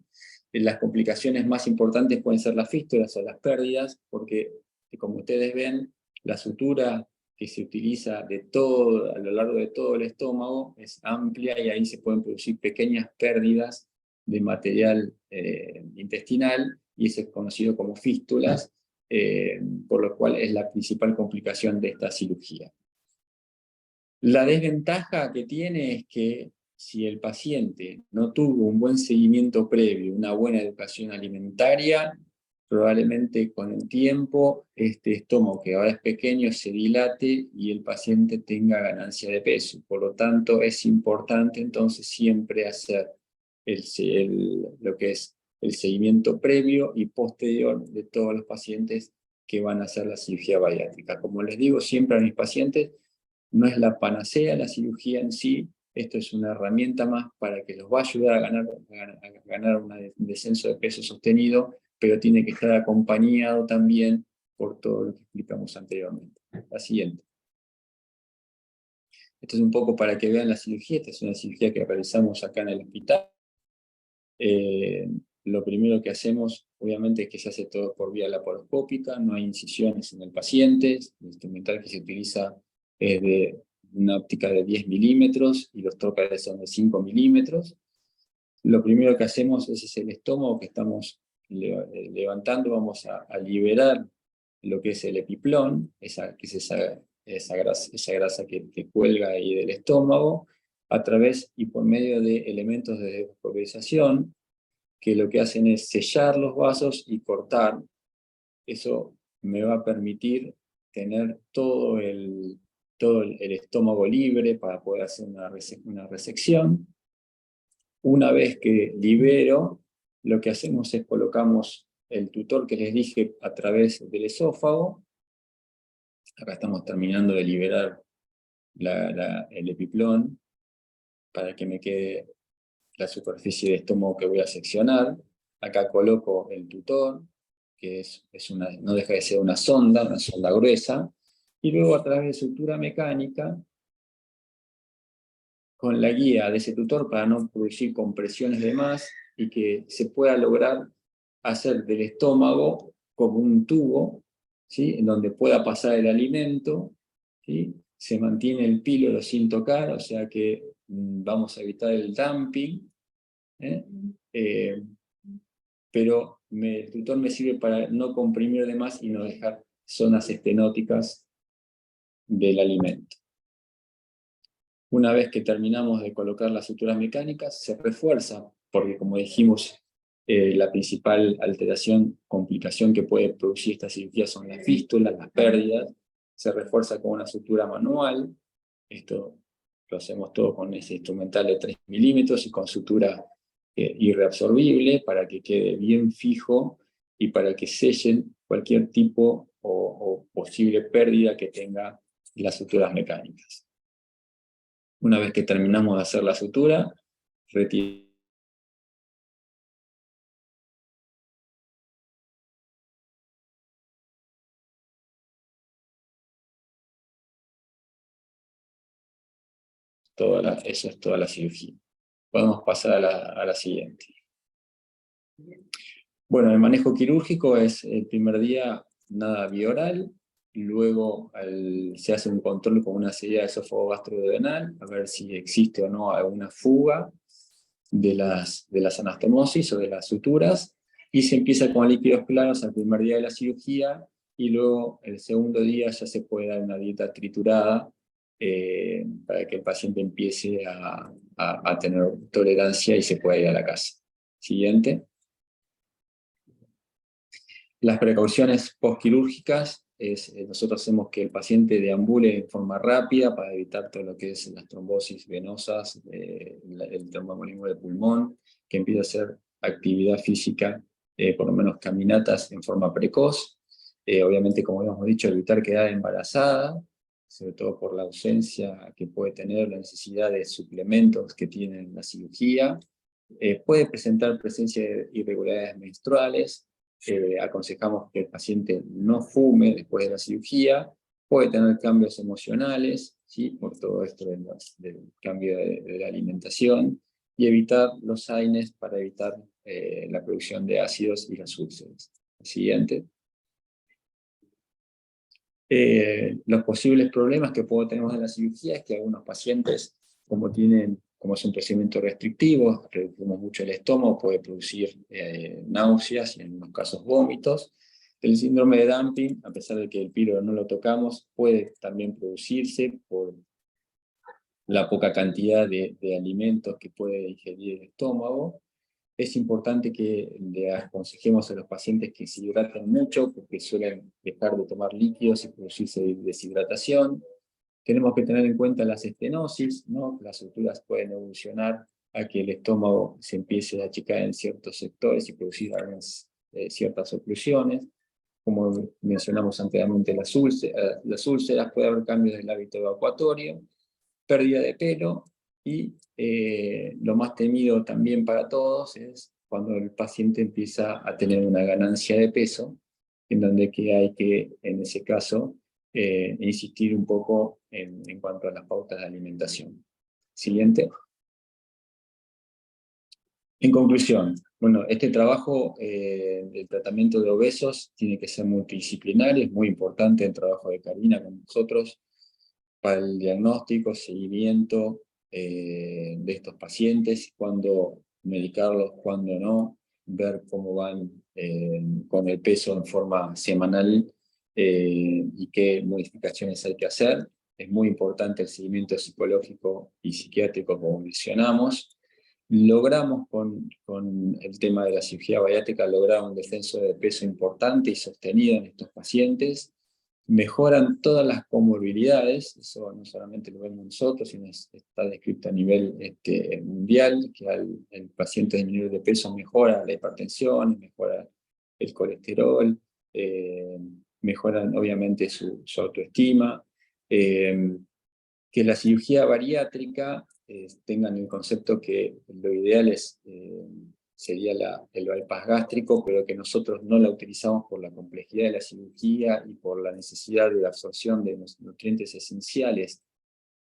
Las complicaciones más importantes pueden ser las fístulas o las pérdidas, porque como ustedes ven, la sutura que se utiliza a lo largo de todo el estómago es amplia y ahí se pueden producir pequeñas pérdidas de material intestinal, y eso es conocido como fístulas, por lo cual es la principal complicación de esta cirugía. La desventaja que tiene es que si el paciente no tuvo un buen seguimiento previo, una buena educación alimentaria, probablemente con el tiempo este estómago, que ahora es pequeño, se dilate y el paciente tenga ganancia de peso. Por lo tanto, es importante entonces siempre hacer lo que es el seguimiento previo y posterior de todos los pacientes que van a hacer la cirugía bariátrica. Como les digo siempre a mis pacientes, no es la panacea la cirugía en sí, esto es una herramienta más para que los va a ayudar a ganar un descenso de peso sostenido, pero tiene que estar acompañado también por todo lo que explicamos anteriormente. La siguiente. Esto es un poco para que vean la cirugía. Esta es una cirugía que realizamos acá en el hospital. Lo primero que hacemos, obviamente, es que se hace todo por vía laparoscópica, no hay incisiones en el paciente, el instrumental que se utiliza es de una óptica de 10 milímetros y los tórax son de 5 milímetros. Lo primero que hacemos es el estómago que estamos levantando, vamos a liberar lo que es el epiplón, que es esa grasa que cuelga ahí del estómago, a través y por medio de elementos de desvascularización, que lo que hacen es sellar los vasos y cortar. Eso me va a permitir tener todo el estómago libre para poder hacer una resección. Una vez que libero, lo que hacemos es colocamos el tutor que les dije a través del esófago. Acá estamos terminando de liberar el epiplón para que me quede la superficie de estómago que voy a seccionar. Acá coloco el tutor, que no deja de ser una sonda gruesa, y luego a través de sutura mecánica, con la guía de ese tutor para no producir compresiones de más, y que se pueda lograr hacer del estómago como un tubo, ¿sí? En donde pueda pasar el alimento, ¿sí? Se mantiene el píloro sin tocar, o sea que vamos a evitar el dumping, pero el tutor me sirve para no comprimir de más y no dejar zonas estenóticas del alimento. Una vez que terminamos de colocar las suturas mecánicas, se refuerza, porque como dijimos, la principal alteración, complicación que puede producir esta cirugía son las fístulas, las pérdidas. Se refuerza con una sutura manual. Esto lo hacemos todo con ese instrumental de 3 milímetros y con sutura irreabsorbible para que quede bien fijo y para que sellen cualquier tipo o posible pérdida que tenga las suturas mecánicas. Una vez que terminamos de hacer la sutura, retiramos eso es toda la cirugía. Podemos pasar a la siguiente. Bueno, el manejo quirúrgico es el primer día nada bioral, luego se hace un control con una serie de esófago gastroduodenal, a ver si existe o no alguna fuga de las anastomosis o de las suturas, y se empieza con líquidos claros al primer día de la cirugía, y luego el segundo día ya se puede dar una dieta triturada para que el paciente empiece a tener tolerancia y se pueda ir a la casa. Siguiente. Las precauciones postquirúrgicas, nosotros hacemos que el paciente deambule en forma rápida para evitar todo lo que es las trombosis venosas, el tromboembolismo de pulmón, que empiece a hacer actividad física, por lo menos caminatas en forma precoz. Obviamente, como habíamos dicho, evitar quedar embarazada, sobre todo por la ausencia que puede tener, la necesidad de suplementos que tiene la cirugía. Puede presentar presencia de irregularidades menstruales. Aconsejamos que el paciente no fume después de la cirugía, puede tener cambios emocionales, ¿sí? Por todo esto del cambio de la alimentación, y evitar los AINES para evitar la producción de ácidos y las úlceras. Siguiente. Los posibles problemas que tenemos en la cirugía es que algunos pacientes, como es un procedimiento restrictivo, reducimos mucho el estómago, puede producir náuseas y en algunos casos vómitos. El síndrome de dumping, a pesar de que el píloro no lo tocamos, puede también producirse por la poca cantidad de alimentos que puede ingerir el estómago. Es importante que le aconsejemos a los pacientes que se hidraten mucho, porque suelen dejar de tomar líquidos y producirse deshidratación. Tenemos que tener en cuenta las estenosis, ¿no? Las suturas pueden evolucionar a que el estómago se empiece a achicar en ciertos sectores y producir ciertas oclusiones. como mencionamos anteriormente, las úlceras, puede haber cambios del hábito evacuatorio, pérdida de pelo, y lo más temido también para todos es cuando el paciente empieza a tener una ganancia de peso, en donde que hay que, en ese caso, insistir un poco en cuanto a las pautas de alimentación. Siguiente. En conclusión, bueno, este trabajo del tratamiento de obesos tiene que ser multidisciplinario, es muy importante el trabajo de Karina con nosotros para el diagnóstico, seguimiento de estos pacientes, cuándo medicarlos, cuándo no, ver cómo van con el peso en forma semanal y qué modificaciones hay que hacer. Es muy importante el seguimiento psicológico y psiquiátrico, como mencionamos. Logramos con el tema de la cirugía bariátrica lograr un descenso de peso importante y sostenido en estos pacientes. Mejoran todas las comorbilidades, eso no solamente lo vemos nosotros, sino está descrito a nivel mundial, que el paciente disminuir de peso mejora la hipertensión, mejora el colesterol, mejoran obviamente su autoestima, que la cirugía bariátrica tengan el concepto que lo ideal sería el bypass gástrico, pero que nosotros no la utilizamos por la complejidad de la cirugía y por la necesidad de absorción de los nutrientes esenciales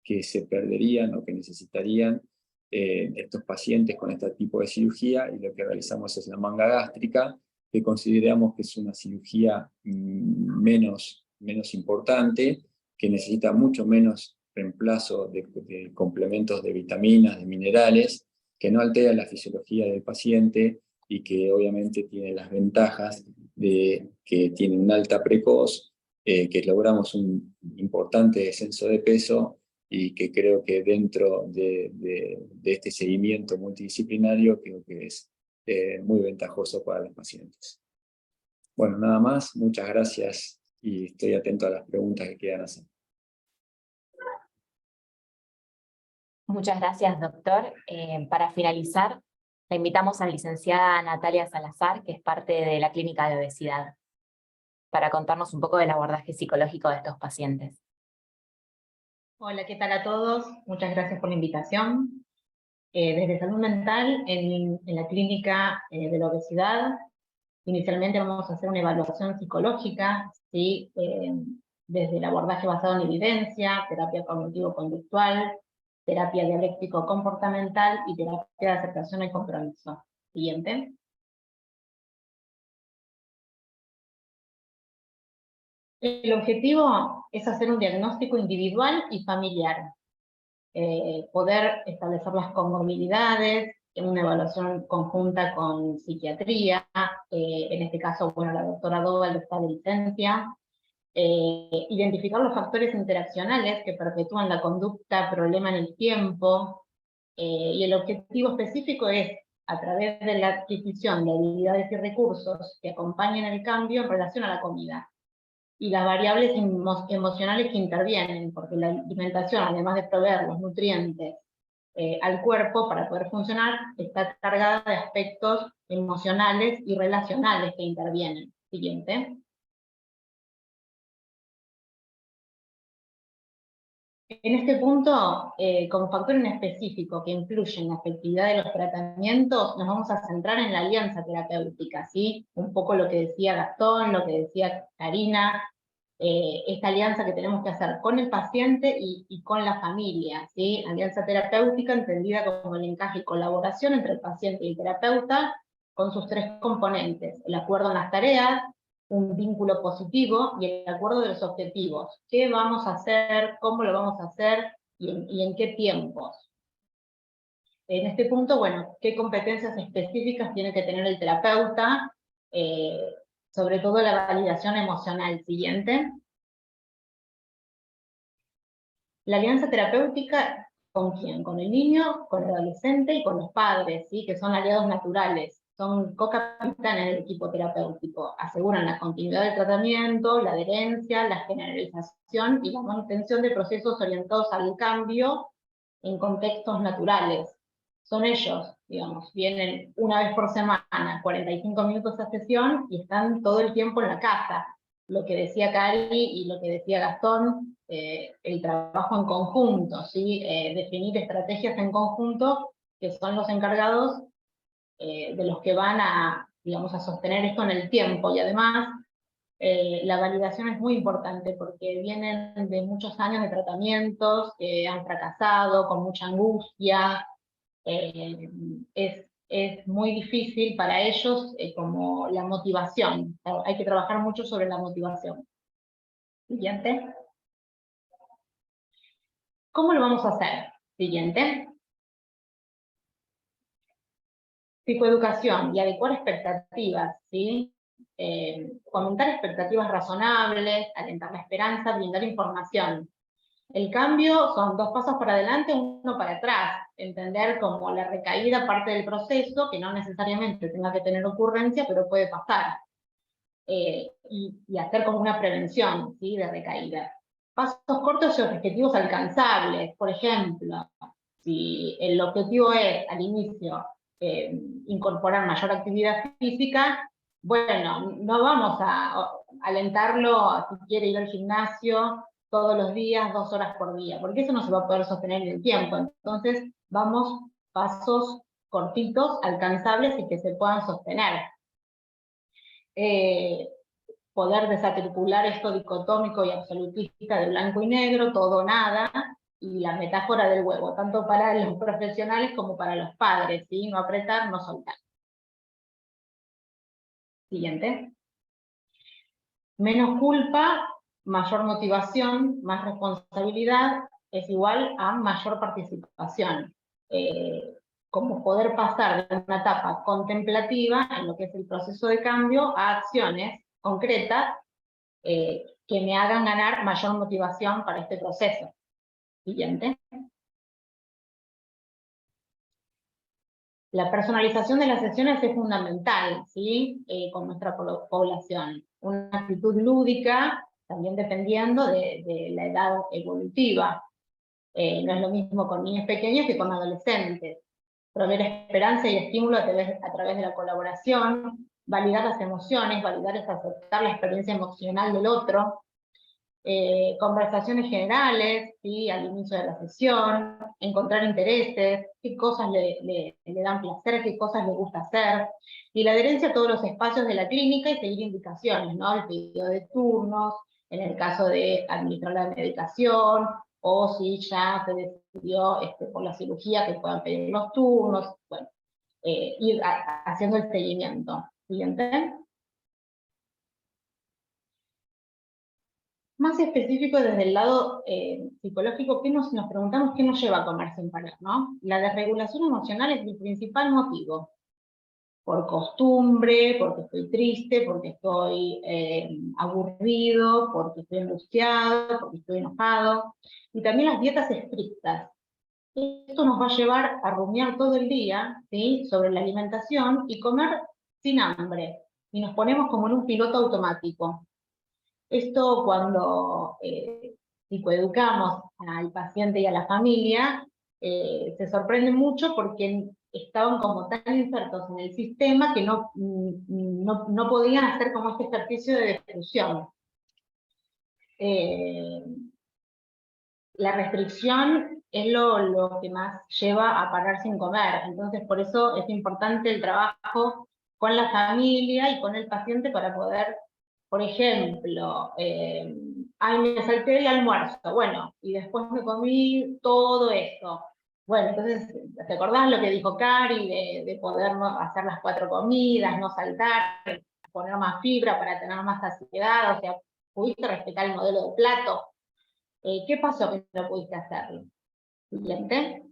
que se perderían o que necesitarían estos pacientes con este tipo de cirugía, y lo que realizamos es la manga gástrica, que consideramos que es una cirugía menos importante, que necesita mucho menos reemplazo de complementos de vitaminas, de minerales, que no altera la fisiología del paciente y que obviamente tiene las ventajas de que tiene una alta precoz, que logramos un importante descenso de peso y que creo que dentro de este seguimiento multidisciplinario creo que es muy ventajoso para los pacientes. Bueno, nada más, muchas gracias y estoy atento a las preguntas que quieran hacer. Muchas gracias, doctor. Para finalizar, la invitamos a la licenciada Natalia Salazar, que es parte de la Clínica de Obesidad, para contarnos un poco del abordaje psicológico de estos pacientes. Hola, ¿qué tal a todos? Muchas gracias por la invitación. Desde Salud Mental, en la Clínica de la Obesidad, inicialmente vamos a hacer una evaluación psicológica, ¿sí? Desde el abordaje basado en evidencia, terapia cognitivo-conductual, terapia dialéctico-comportamental y terapia de aceptación y compromiso. Siguiente. El objetivo es hacer un diagnóstico individual y familiar, poder establecer las comorbilidades, en una evaluación conjunta con psiquiatría, en este caso, bueno, la doctora Doval está de licencia, identificar los factores interaccionales que perpetúan la conducta problema en el tiempo, y el objetivo específico es, a través de la adquisición de habilidades y recursos que acompañen el cambio en relación a la comida, y las variables emocionales que intervienen, porque la alimentación, además de proveer los nutrientes al cuerpo para poder funcionar, está cargada de aspectos emocionales y relacionales que intervienen. Siguiente. En este punto, como factor en específico que influye en la efectividad de los tratamientos, nos vamos a centrar en la alianza terapéutica, ¿sí? Un poco lo que decía Gastón, lo que decía Karina, esta alianza que tenemos que hacer con el paciente y con la familia, ¿sí? Alianza terapéutica entendida como el encaje y colaboración entre el paciente y el terapeuta, con sus tres componentes: el acuerdo en las tareas, un vínculo positivo y el acuerdo de los objetivos. ¿Qué vamos a hacer? ¿Cómo lo vamos a hacer? ¿Y en qué tiempos? En este punto, bueno, ¿qué competencias específicas tiene que tener el terapeuta? Sobre todo la validación emocional. Siguiente. La alianza terapéutica, ¿con quién? Con el niño, con el adolescente y con los padres, ¿sí? Que son aliados naturales. Son co-capitanes del equipo terapéutico, aseguran la continuidad del tratamiento, la adherencia, la generalización y la manutención de procesos orientados al cambio en contextos naturales. Son ellos digamos, vienen una vez por semana, 45 minutos a sesión, y están todo el tiempo en la casa. Lo que decía Cari y lo que decía Gastón, el trabajo en conjunto, ¿sí? Definir estrategias en conjunto, que son los encargados de los que van a, digamos, a sostener esto en el tiempo, y además la validación es muy importante porque vienen de muchos años de tratamientos que han fracasado, con mucha angustia, es muy difícil para ellos como la motivación. Hay que trabajar mucho sobre la motivación. Siguiente. ¿Cómo lo vamos a hacer? Siguiente. Psicoeducación y adecuar expectativas, ¿sí? Fomentar expectativas razonables, alentar la esperanza, brindar información. El cambio son 2 pasos para adelante, 1 para atrás. Entender como la recaída parte del proceso, que no necesariamente tenga que tener ocurrencia, pero puede pasar. Y hacer como una prevención, ¿sí? De recaída. Pasos cortos y objetivos alcanzables. Por ejemplo, si el objetivo es, al inicio, incorporar mayor actividad física, bueno, no vamos a alentarlo si quiere ir al gimnasio todos los días, 2 horas por día, porque eso no se va a poder sostener en el tiempo. Entonces, vamos pasos cortitos, alcanzables y que se puedan sostener. Poder desarticular esto dicotómico y absolutista de blanco y negro, todo o nada, y la metáfora del huevo, tanto para los profesionales como para los padres, ¿sí? No apretar, no soltar. Siguiente. Menos culpa, mayor motivación, más responsabilidad, es igual a mayor participación. Como poder pasar de una etapa contemplativa, en lo que es el proceso de cambio, a acciones concretas que me hagan ganar mayor motivación para este proceso. Siguiente. La personalización de las sesiones es fundamental, ¿sí? Con nuestra población. Una actitud lúdica, también dependiendo de la edad evolutiva. No es lo mismo con niños pequeños que con adolescentes. Proveer esperanza y estímulo a través de la colaboración, validar las emociones, validar es aceptar la experiencia emocional del otro, conversaciones generales, ¿sí? Al inicio de la sesión, encontrar intereses, qué cosas le dan placer, qué cosas le gusta hacer, y la adherencia a todos los espacios de la clínica y seguir indicaciones, ¿no? El pedido de turnos, en el caso de administrar la medicación, o si ya se decidió por la cirugía que puedan pedir los turnos, bueno, ir haciendo el seguimiento. ¿Siguiente? Más específico desde el lado psicológico, nos preguntamos qué nos lleva a comer sin parar, ¿no? La desregulación emocional es el principal motivo. Por costumbre, porque estoy triste, porque estoy aburrido, porque estoy angustiado, porque estoy enojado. Y también las dietas estrictas. Esto nos va a llevar a rumiar todo el día, ¿sí? Sobre la alimentación y comer sin hambre. Y nos ponemos como en un piloto automático. Esto cuando psicoeducamos al paciente y a la familia, se sorprende mucho porque estaban como tan insertos en el sistema que no podían hacer como este ejercicio de destrucción. La restricción es lo que más lleva a parar sin comer, entonces por eso es importante el trabajo con la familia y con el paciente para poder, por ejemplo, ay, me salté el almuerzo, bueno, y después me comí todo esto. Bueno, entonces, ¿te acordás lo que dijo Cari de poder hacer las 4 comidas, no saltar, poner más fibra para tener más saciedad? O sea, pudiste respetar el modelo de plato. ¿Qué pasó que no pudiste hacerlo? Siguiente.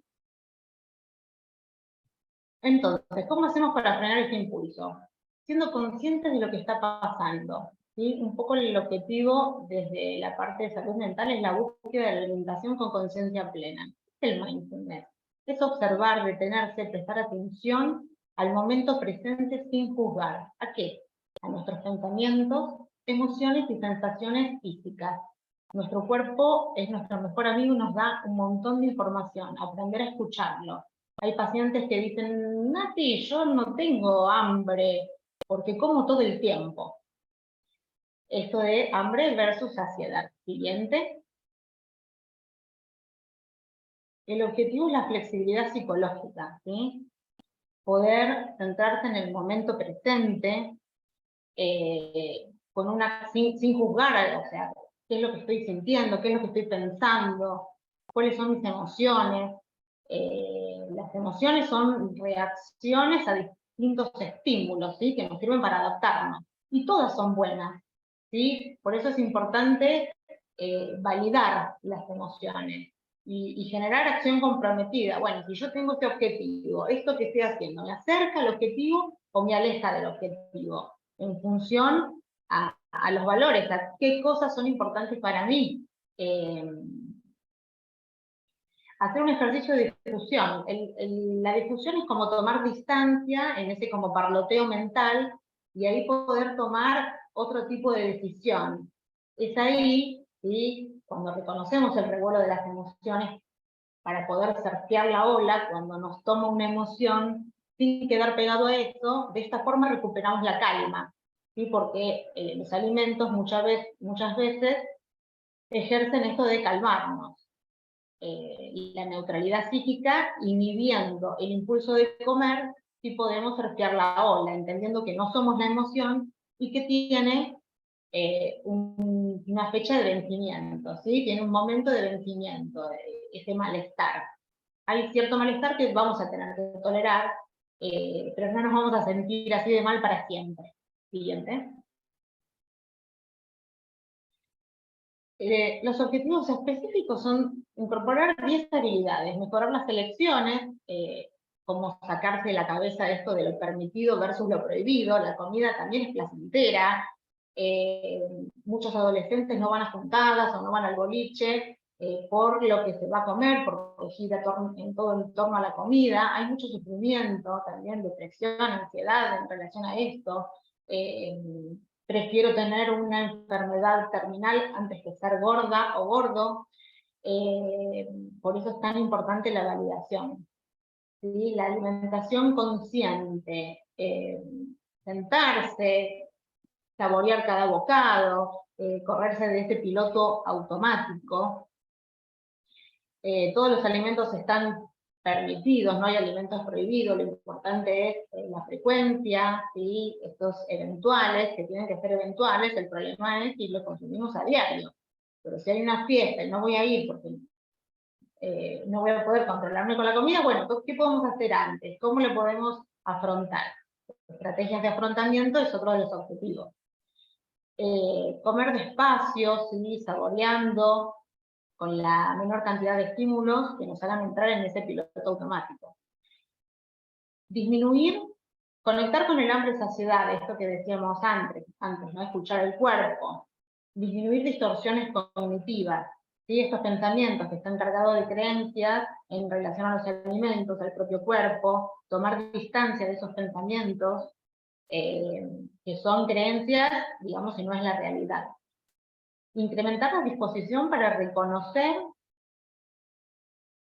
Entonces, ¿cómo hacemos para frenar este impulso? Siendo conscientes de lo que está pasando. ¿Sí? Un poco el objetivo desde la parte de salud mental es la búsqueda de la alimentación con conciencia plena. Es el mindfulness. Es observar, detenerse, prestar atención al momento presente sin juzgar. ¿A qué? A nuestros pensamientos, emociones y sensaciones físicas. Nuestro cuerpo es nuestro mejor amigo y nos da un montón de información. Aprender a escucharlo. Hay pacientes que dicen, Nati, yo no tengo hambre porque como todo el tiempo. Esto de hambre versus saciedad. Siguiente. El objetivo es la flexibilidad psicológica, ¿sí? Poder centrarse en el momento presente, sin juzgar, o sea, qué es lo que estoy sintiendo, qué es lo que estoy pensando, cuáles son mis emociones. Las emociones son reacciones a distintos estímulos, ¿sí? Que nos sirven para adaptarnos, y todas son buenas, ¿sí? Por eso es importante validar las emociones y generar acción comprometida. Bueno, si yo tengo este objetivo, esto que estoy haciendo, ¿me acerca al objetivo o me aleja del objetivo? En función a los valores, a qué cosas son importantes para mí. Hacer un ejercicio de difusión. La difusión es como tomar distancia en ese como parloteo mental y ahí poder tomar otro tipo de decisión. Es ahí, ¿sí? Cuando reconocemos el revuelo de las emociones para poder surfear la ola, cuando nos toma una emoción sin quedar pegado a esto, de esta forma recuperamos la calma, ¿sí? Porque los alimentos muchas veces ejercen esto de calmarnos. Y la neutralidad psíquica, inhibiendo el impulso de comer, sí podemos surfear la ola, entendiendo que no somos la emoción y que tiene una fecha de vencimiento, ¿sí? Tiene un momento de vencimiento, ese malestar. Hay cierto malestar que vamos a tener que tolerar, pero no nos vamos a sentir así de mal para siempre. Siguiente. Los objetivos específicos son incorporar 10 habilidades, mejorar las elecciones, como sacarse de la cabeza esto de lo permitido versus lo prohibido. La comida también es placentera. Muchos adolescentes no van a juntadas o no van al boliche por lo que se va a comer, por gira en todo en torno a la comida. Hay mucho sufrimiento también, depresión, ansiedad en relación a esto. Prefiero tener una enfermedad terminal antes que ser gorda o gordo. Por eso es tan importante la validación, ¿sí? La alimentación consciente, sentarse, saborear cada bocado, correrse de ese piloto automático. Todos los alimentos están permitidos, no hay alimentos prohibidos, lo importante es la frecuencia, ¿sí? Estos eventuales, que tienen que ser eventuales, el problema es si los consumimos a diario. Pero si hay una fiesta y no voy a ir porque no voy a poder controlarme con la comida, bueno, ¿qué podemos hacer antes? ¿Cómo lo podemos afrontar? Estrategias de afrontamiento es otro de los objetivos. Comer despacio, ¿sí? Saboreando, con la menor cantidad de estímulos que nos hagan entrar en ese piloto automático. Disminuir, conectar con el hambre-saciedad, esto que decíamos antes, ¿no? Escuchar el cuerpo. Disminuir distorsiones cognitivas, ¿sí? Estos pensamientos que están cargados de creencias en relación a los alimentos, al propio cuerpo, tomar distancia de esos pensamientos, que son creencias, digamos, y no es la realidad. Incrementar la disposición para reconocer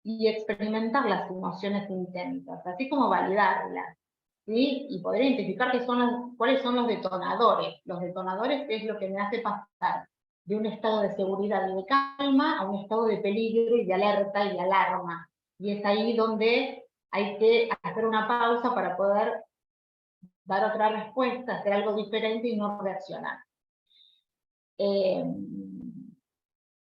y experimentar las emociones intensas, así como validarlas, ¿sí? Y poder identificar cuáles son los detonadores. Los detonadores es lo que me hace pasar de un estado de seguridad y de calma a un estado de peligro y de alerta y de alarma. Y es ahí donde hay que hacer una pausa para poder dar otra respuesta, hacer algo diferente y no reaccionar.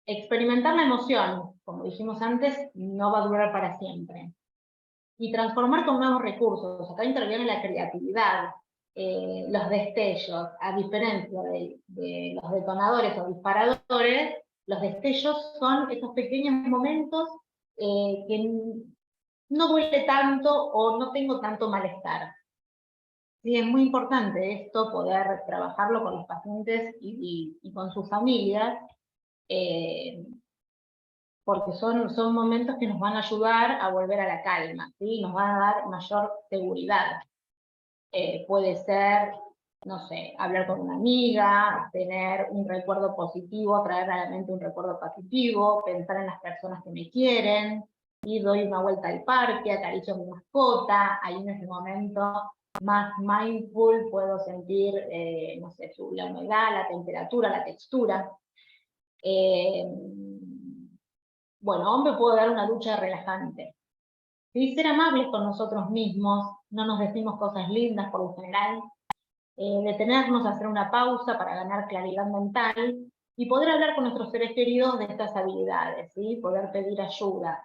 Experimentar la emoción, como dijimos antes, no va a durar para siempre. Y transformar con nuevos recursos. Acá interviene la creatividad, los destellos. A diferencia de los detonadores o disparadores, los destellos son esos pequeños momentos que no duele tanto o no tengo tanto malestar. Sí, es muy importante esto, poder trabajarlo con los pacientes y con sus familias, porque son momentos que nos van a ayudar a volver a la calma, ¿sí? Nos van a dar mayor seguridad. Puede ser, no sé, hablar con una amiga, tener un recuerdo positivo, traer a la mente un recuerdo positivo, pensar en las personas que me quieren, y doy una vuelta al parque, acaricio a mi mascota, ahí en ese momento más mindful puedo sentir, no sé, la humedad, la temperatura, la textura. Bueno, hombre, puedo dar una ducha relajante. ¿Sí? Ser amables con nosotros mismos, no nos decimos cosas lindas por lo general, detenernos a hacer una pausa para ganar claridad mental y poder hablar con nuestros seres queridos de estas habilidades, ¿sí? Poder pedir ayuda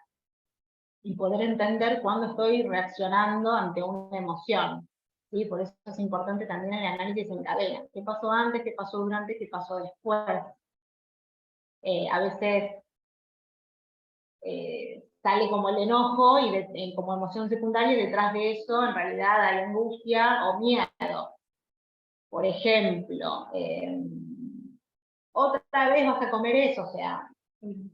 y poder entender cuándo estoy reaccionando ante una emoción. ¿Sí? Por eso es importante también el análisis en cadena. ¿Qué pasó antes? ¿Qué pasó durante? ¿Qué pasó después? A veces sale como el enojo y como emoción secundaria, y detrás de eso en realidad hay angustia o miedo. Por ejemplo, otra vez vas a comer eso, o sea,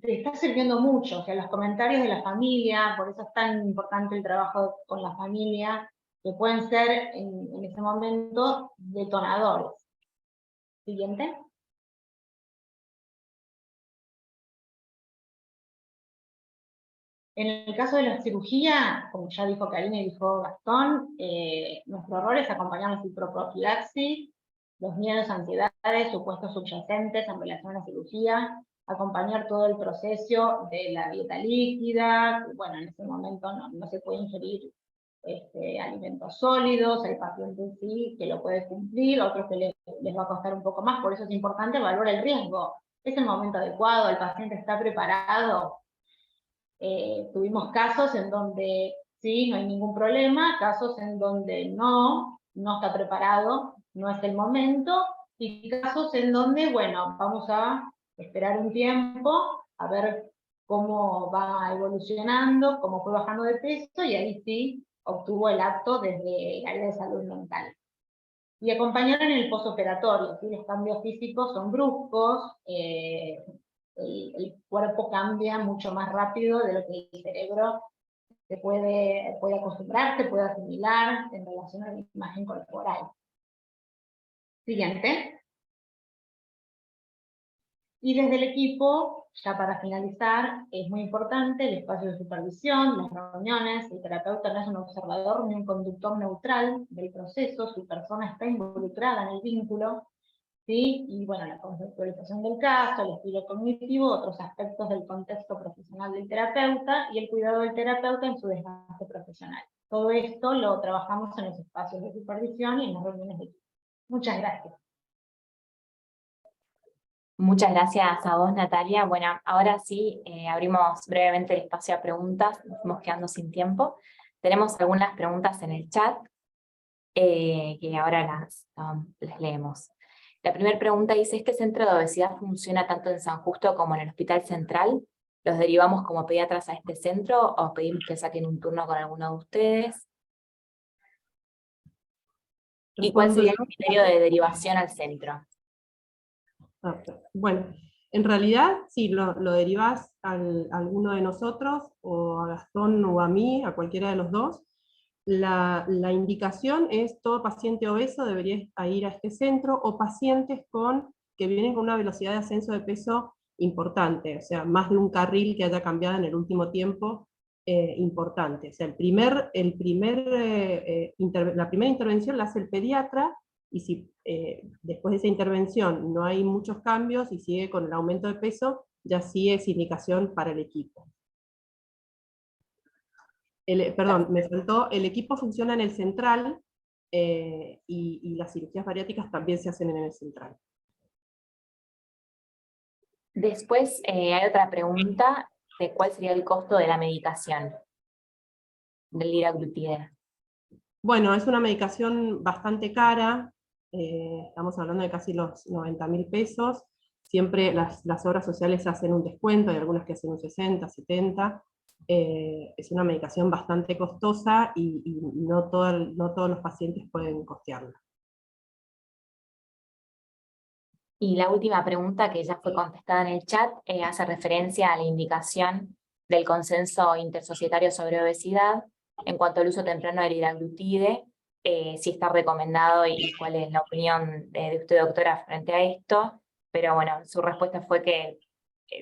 te está sirviendo mucho, o sea, los comentarios de la familia, por eso es tan importante el trabajo con la familia, que pueden ser en ese momento detonadores. Siguiente. En el caso de la cirugía, como ya dijo Karina y dijo Gastón, nuestro rol es acompañar la profilaxis, los miedos, ansiedades, supuestos subyacentes en relación a la cirugía, acompañar todo el proceso de la dieta líquida. Bueno, en ese momento no se puede ingerir alimentos sólidos, el paciente sí que lo puede cumplir, otros que les va a costar un poco más, por eso es importante valorar el riesgo. ¿Es el momento adecuado? ¿El paciente está preparado? Tuvimos casos en donde sí, no hay ningún problema, casos en donde no está preparado, no es el momento, y casos en donde, bueno, vamos a esperar un tiempo, a ver cómo va evolucionando, cómo fue bajando de peso, y ahí sí obtuvo el acto desde el área de salud mental. Y acompañar en el posoperatorio, ¿sí? Los cambios físicos son bruscos, el cuerpo cambia mucho más rápido de lo que el cerebro se puede acostumbrar, se puede asimilar en relación a la imagen corporal. Siguiente. Y desde el equipo, ya para finalizar, es muy importante el espacio de supervisión, las reuniones. El terapeuta no es un observador ni un conductor neutral del proceso, su persona está involucrada en el vínculo. ¿Sí? Y bueno, la conceptualización del caso, el estilo cognitivo, otros aspectos del contexto profesional del terapeuta y el cuidado del terapeuta en su desgaste profesional. Todo esto lo trabajamos en los espacios de supervisión y en las reuniones de equipo. Muchas gracias. Muchas gracias a vos, Natalia. Bueno, ahora sí, abrimos brevemente el espacio a preguntas, nos fuimos quedando sin tiempo. Tenemos algunas preguntas en el chat, que ahora las leemos. La primera pregunta dice, ¿este centro de obesidad funciona tanto en San Justo como en el Hospital Central? ¿Los derivamos como pediatras a este centro o pedimos que saquen un turno con alguno de ustedes? ¿Y cuál sería el criterio de derivación al centro? Bueno, en realidad, si lo derivás a alguno de nosotros, o a Gastón o a mí, a cualquiera de los dos, la indicación es todo paciente obeso debería ir a este centro, o pacientes que vienen con una velocidad de ascenso de peso importante, o sea, más de un carril que haya cambiado en el último tiempo, importante. O sea, la primera intervención la hace el pediatra, y si después de esa intervención no hay muchos cambios y sigue con el aumento de peso, ya sí es indicación para el equipo. Perdón, me faltó, el equipo funciona en el central, y las cirugías bariátricas también se hacen en el central. Después hay otra pregunta de cuál sería el costo de la medicación del liraglutide. Bueno, es una medicación bastante cara, estamos hablando de casi los 90.000 pesos, siempre las obras sociales hacen un descuento, hay algunas que hacen un 60, 70, es una medicación bastante costosa y no todos los pacientes pueden costearla. Y la última pregunta, que ya fue contestada en el chat, hace referencia a la indicación del consenso intersocietario sobre obesidad en cuanto al uso temprano del liraglutide, si está recomendado y cuál es la opinión de usted, doctora, frente a esto. Pero bueno, su respuesta fue que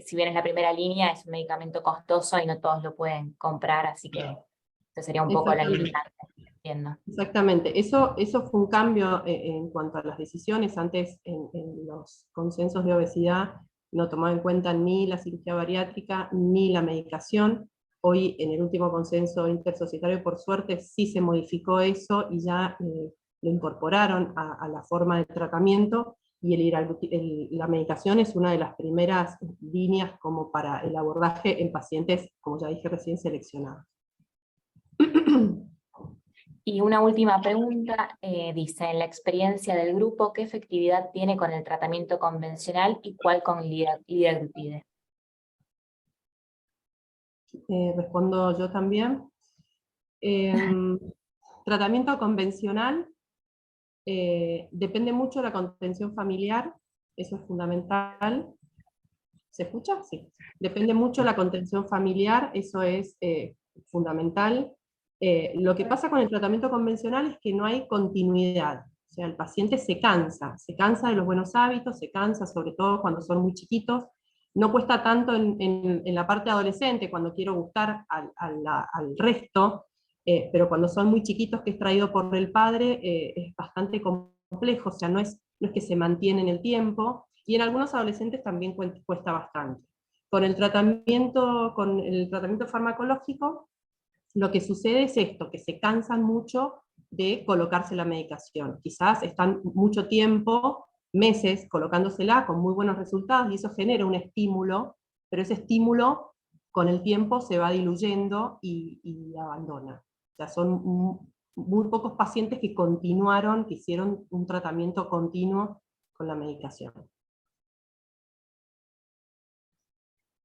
si bien es la primera línea, es un medicamento costoso y no todos lo pueden comprar, así que eso sería un poco la limitante, entiendo. Exactamente, eso fue un cambio en cuanto a las decisiones. Antes en los consensos de obesidad no tomaba en cuenta ni la cirugía bariátrica ni la medicación. Hoy en el último consenso intersocietario, por suerte, sí se modificó eso y ya lo incorporaron a la forma de tratamiento, y la medicación es una de las primeras líneas como para el abordaje en pacientes, como ya dije recién, seleccionados. Y una última pregunta, dice, en la experiencia del grupo, ¿qué efectividad tiene con el tratamiento convencional y cuál con liraglutide? Respondo yo también. Tratamiento convencional, depende mucho de la contención familiar, eso es fundamental. ¿Se escucha? Sí. Depende mucho de la contención familiar, eso es fundamental. Lo que pasa con el tratamiento convencional es que no hay continuidad. O sea, el paciente se cansa de los buenos hábitos, se cansa sobre todo cuando son muy chiquitos. No cuesta tanto en la parte adolescente, cuando quiero gustar al resto, pero cuando son muy chiquitos, que es traído por el padre, es bastante complejo, o sea, no es que se mantiene en el tiempo, y en algunos adolescentes también cuesta bastante. Con el tratamiento farmacológico, lo que sucede es esto, que se cansan mucho de colocarse la medicación. Quizás están mucho tiempo, meses, colocándosela con muy buenos resultados, y eso genera un estímulo, pero ese estímulo con el tiempo se va diluyendo y abandona. O sea, son muy pocos pacientes que continuaron, que hicieron un tratamiento continuo con la medicación.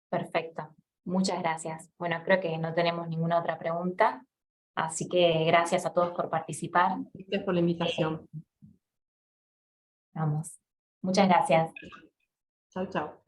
Perfecto, muchas gracias. Bueno, creo que no tenemos ninguna otra pregunta, así que gracias a todos por participar. Gracias por la invitación. Vamos. Muchas gracias. Chau, chau.